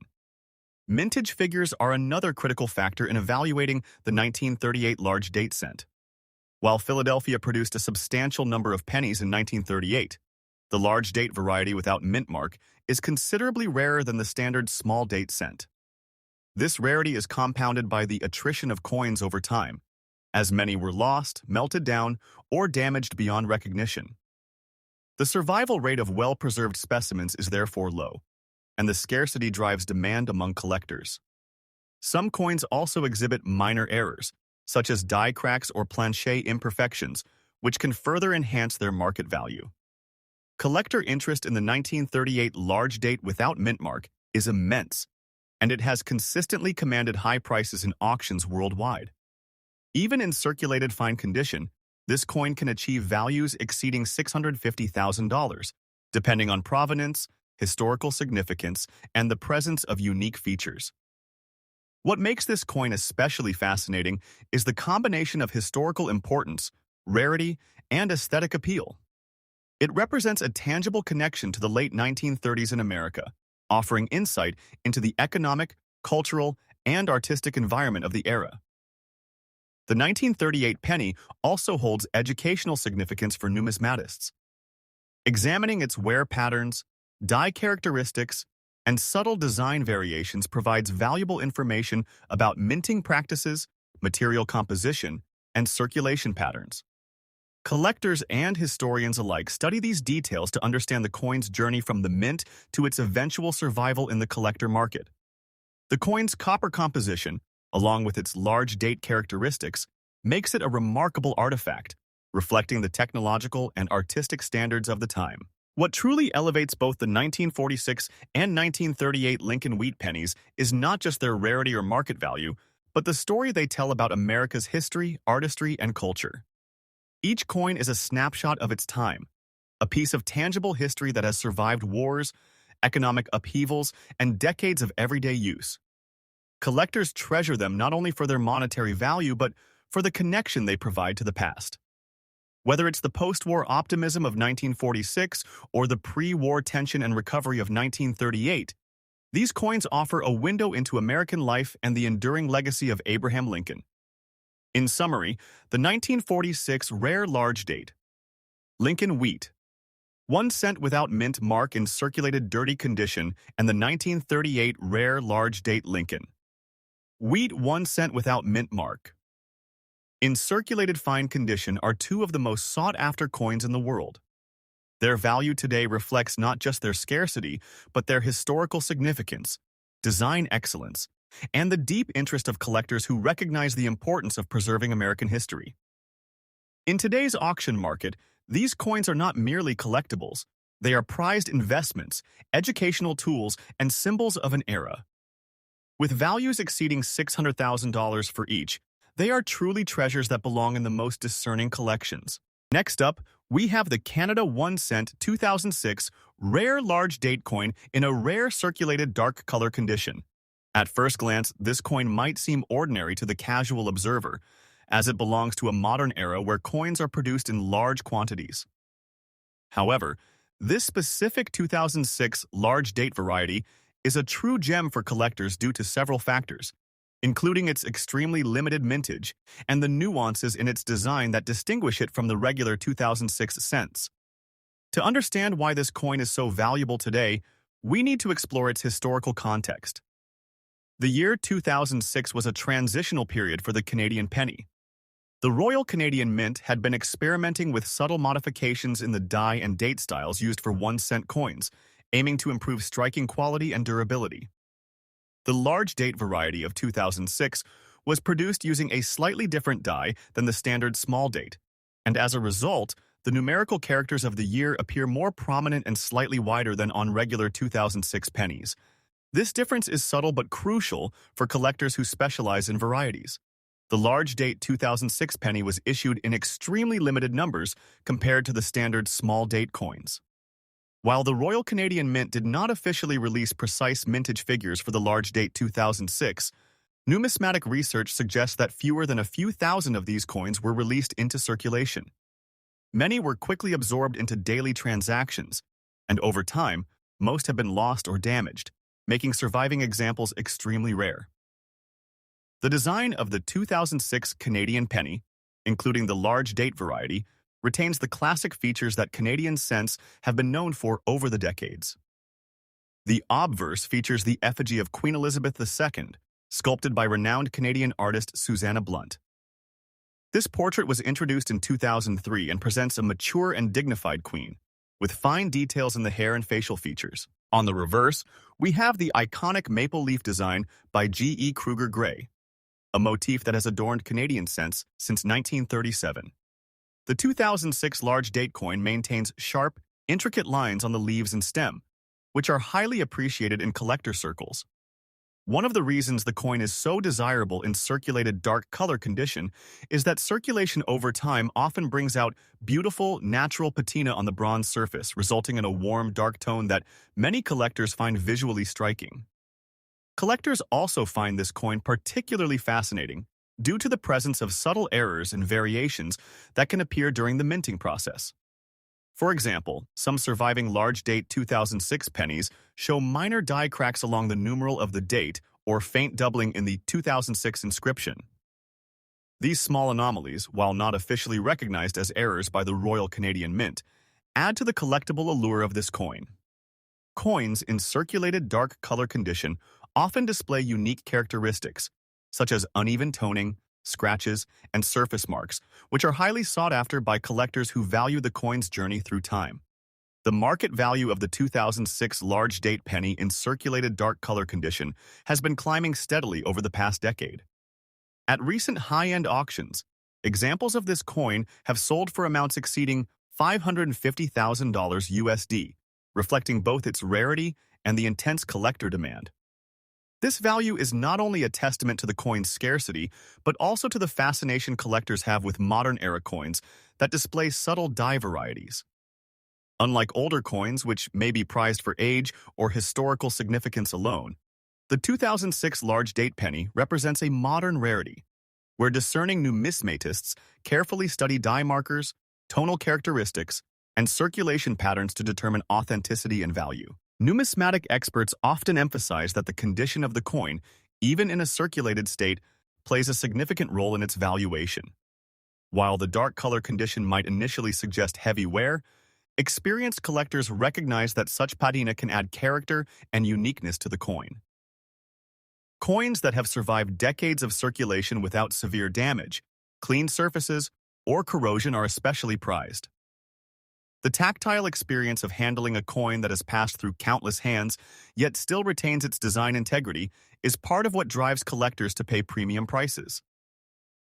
Mintage figures are another critical factor in evaluating the 1938 large date cent. While Philadelphia produced a substantial number of pennies in 1938, the large date variety without mint mark is considerably rarer than the standard small date cent. This rarity is compounded by the attrition of coins over time, as many were lost, melted down, or damaged beyond recognition. The survival rate of well-preserved specimens is therefore low, and the scarcity drives demand among collectors. Some coins also exhibit minor errors, such as die cracks or planchet imperfections, which can further enhance their market value. Collector interest in the 1938 large date without mint mark is immense, and it has consistently commanded high prices in auctions worldwide. Even in circulated fine condition, this coin can achieve values exceeding $650,000, depending on provenance, historical significance, and the presence of unique features. What makes this coin especially fascinating is the combination of historical importance, rarity, and aesthetic appeal. It represents a tangible connection to the late 1930s in America, offering insight into the economic, cultural, and artistic environment of the era. The 1938 penny also holds educational significance for numismatists. Examining its wear patterns, die characteristics, and subtle design variations provides valuable information about minting practices, material composition, and circulation patterns. Collectors and historians alike study these details to understand the coin's journey from the mint to its eventual survival in the collector market. The coin's copper composition, along with its large date characteristics, makes it a remarkable artifact, reflecting the technological and artistic standards of the time. What truly elevates both the 1946 and 1938 Lincoln wheat pennies is not just their rarity or market value, but the story they tell about America's history, artistry, and culture. Each coin is a snapshot of its time, a piece of tangible history that has survived wars, economic upheavals, and decades of everyday use. Collectors treasure them not only for their monetary value, but for the connection they provide to the past. Whether it's the post-war optimism of 1946 or the pre-war tension and recovery of 1938, these coins offer a window into American life and the enduring legacy of Abraham Lincoln. In summary, the 1946 rare large date, Lincoln wheat, 1 cent without mint mark in circulated dirty condition, and the 1938 rare large date Lincoln wheat 1 cent without mint mark in circulated fine condition are two of the most sought-after coins in the world. Their value today reflects not just their scarcity, but their historical significance, design excellence, and the deep interest of collectors who recognize the importance of preserving American history. In today's auction market, these coins are not merely collectibles. They are prized investments, educational tools, and symbols of an era. With values exceeding $600,000 for each, they are truly treasures that belong in the most discerning collections. Next up, we have the Canada 1 cent 2006 rare large date coin in a rare circulated dark color condition. At first glance, this coin might seem ordinary to the casual observer, as it belongs to a modern era where coins are produced in large quantities. However, this specific 2006 large date variety is a true gem for collectors due to several factors, including its extremely limited mintage and the nuances in its design that distinguish it from the regular 2006 cents. To understand why this coin is so valuable today, we need to explore its historical context. The year 2006 was a transitional period for the Canadian penny. The Royal Canadian Mint had been experimenting with subtle modifications in the die and date styles used for 1 cent coins, aiming to improve striking quality and durability. The large date variety of 2006 was produced using a slightly different die than the standard small date, and as a result, the numerical characters of the year appear more prominent and slightly wider than on regular 2006 pennies. This difference is subtle but crucial for collectors who specialize in varieties. The large date 2006 penny was issued in extremely limited numbers compared to the standard small date coins. While the Royal Canadian Mint did not officially release precise mintage figures for the large date 2006, numismatic research suggests that fewer than a few thousand of these coins were released into circulation. Many were quickly absorbed into daily transactions, and over time, most have been lost or damaged, making surviving examples extremely rare. The design of the 2006 Canadian penny, including the large date variety, retains the classic features that Canadian cents have been known for over the decades. The obverse features the effigy of Queen Elizabeth II, sculpted by renowned Canadian artist Susanna Blunt. This portrait was introduced in 2003 and presents a mature and dignified queen, with fine details in the hair and facial features. On the reverse, we have the iconic maple leaf design by G.E. Kruger Gray, a motif that has adorned Canadian cents since 1937. The 2006 large date coin maintains sharp, intricate lines on the leaves and stem, which are highly appreciated in collector circles. One of the reasons the coin is so desirable in circulated dark color condition is that circulation over time often brings out beautiful, natural patina on the bronze surface, resulting in a warm, dark tone that many collectors find visually striking. Collectors also find this coin particularly fascinating due to the presence of subtle errors and variations that can appear during the minting process. For example, some surviving large date 2006 pennies show minor die cracks along the numeral of the date or faint doubling in the 2006 inscription. These small anomalies, while not officially recognized as errors by the Royal Canadian Mint, add to the collectible allure of this coin. Coins in circulated dark color condition often display unique characteristics, such as uneven toning, scratches, and surface marks, which are highly sought after by collectors who value the coin's journey through time. The market value of the 2006 large date penny in circulated dark color condition has been climbing steadily over the past decade. At recent high-end auctions, examples of this coin have sold for amounts exceeding $550,000 USD, reflecting both its rarity and the intense collector demand. This value is not only a testament to the coin's scarcity, but also to the fascination collectors have with modern-era coins that display subtle die varieties. Unlike older coins, which may be prized for age or historical significance alone, the 2006 large date penny represents a modern rarity, where discerning numismatists carefully study die markers, tonal characteristics, and circulation patterns to determine authenticity and value. Numismatic experts often emphasize that the condition of the coin, even in a circulated state, plays a significant role in its valuation. While the dark color condition might initially suggest heavy wear, experienced collectors recognize that such patina can add character and uniqueness to the coin. Coins that have survived decades of circulation without severe damage, clean surfaces, or corrosion are especially prized. The tactile experience of handling a coin that has passed through countless hands, yet still retains its design integrity, is part of what drives collectors to pay premium prices.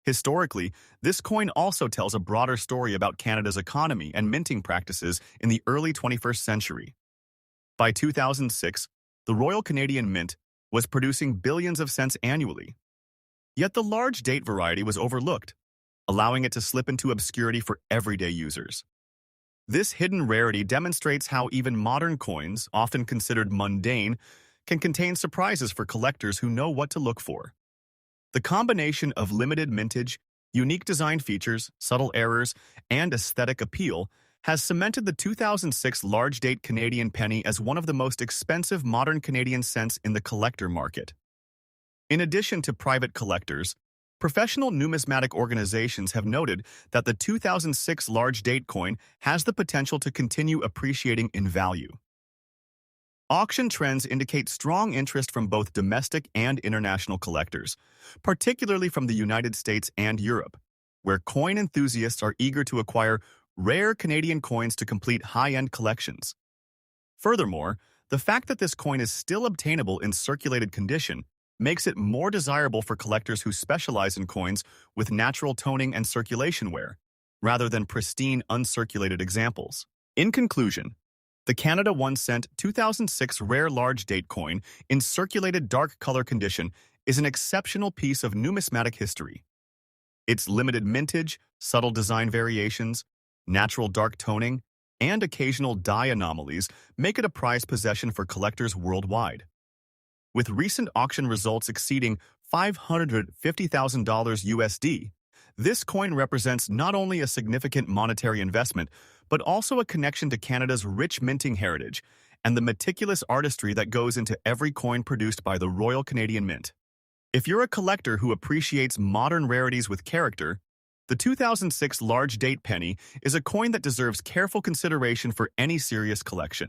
Historically, this coin also tells a broader story about Canada's economy and minting practices in the early 21st century. By 2006, the Royal Canadian Mint was producing billions of cents annually. Yet the large date variety was overlooked, allowing it to slip into obscurity for everyday users. This hidden rarity demonstrates how even modern coins, often considered mundane, can contain surprises for collectors who know what to look for. The combination of limited mintage, unique design features, subtle errors, and aesthetic appeal has cemented the 2006 large-date Canadian penny as one of the most expensive modern Canadian cents in the collector market. In addition to private collectors, professional numismatic organizations have noted that the 2006 large-date coin has the potential to continue appreciating in value. Auction trends indicate strong interest from both domestic and international collectors, particularly from the United States and Europe, where coin enthusiasts are eager to acquire rare Canadian coins to complete high-end collections. Furthermore, the fact that this coin is still obtainable in circulated condition makes it more desirable for collectors who specialize in coins with natural toning and circulation wear, rather than pristine, uncirculated examples. In conclusion, the Canada 1 cent 2006 rare large date coin in circulated dark color condition is an exceptional piece of numismatic history. Its limited mintage, subtle design variations, natural dark toning, and occasional dye anomalies make it a prized possession for collectors worldwide. With recent auction results exceeding $550,000 USD, this coin represents not only a significant monetary investment, but also a connection to Canada's rich minting heritage and the meticulous artistry that goes into every coin produced by the Royal Canadian Mint. If you're a collector who appreciates modern rarities with character, the 2006 large date penny is a coin that deserves careful consideration for any serious collection.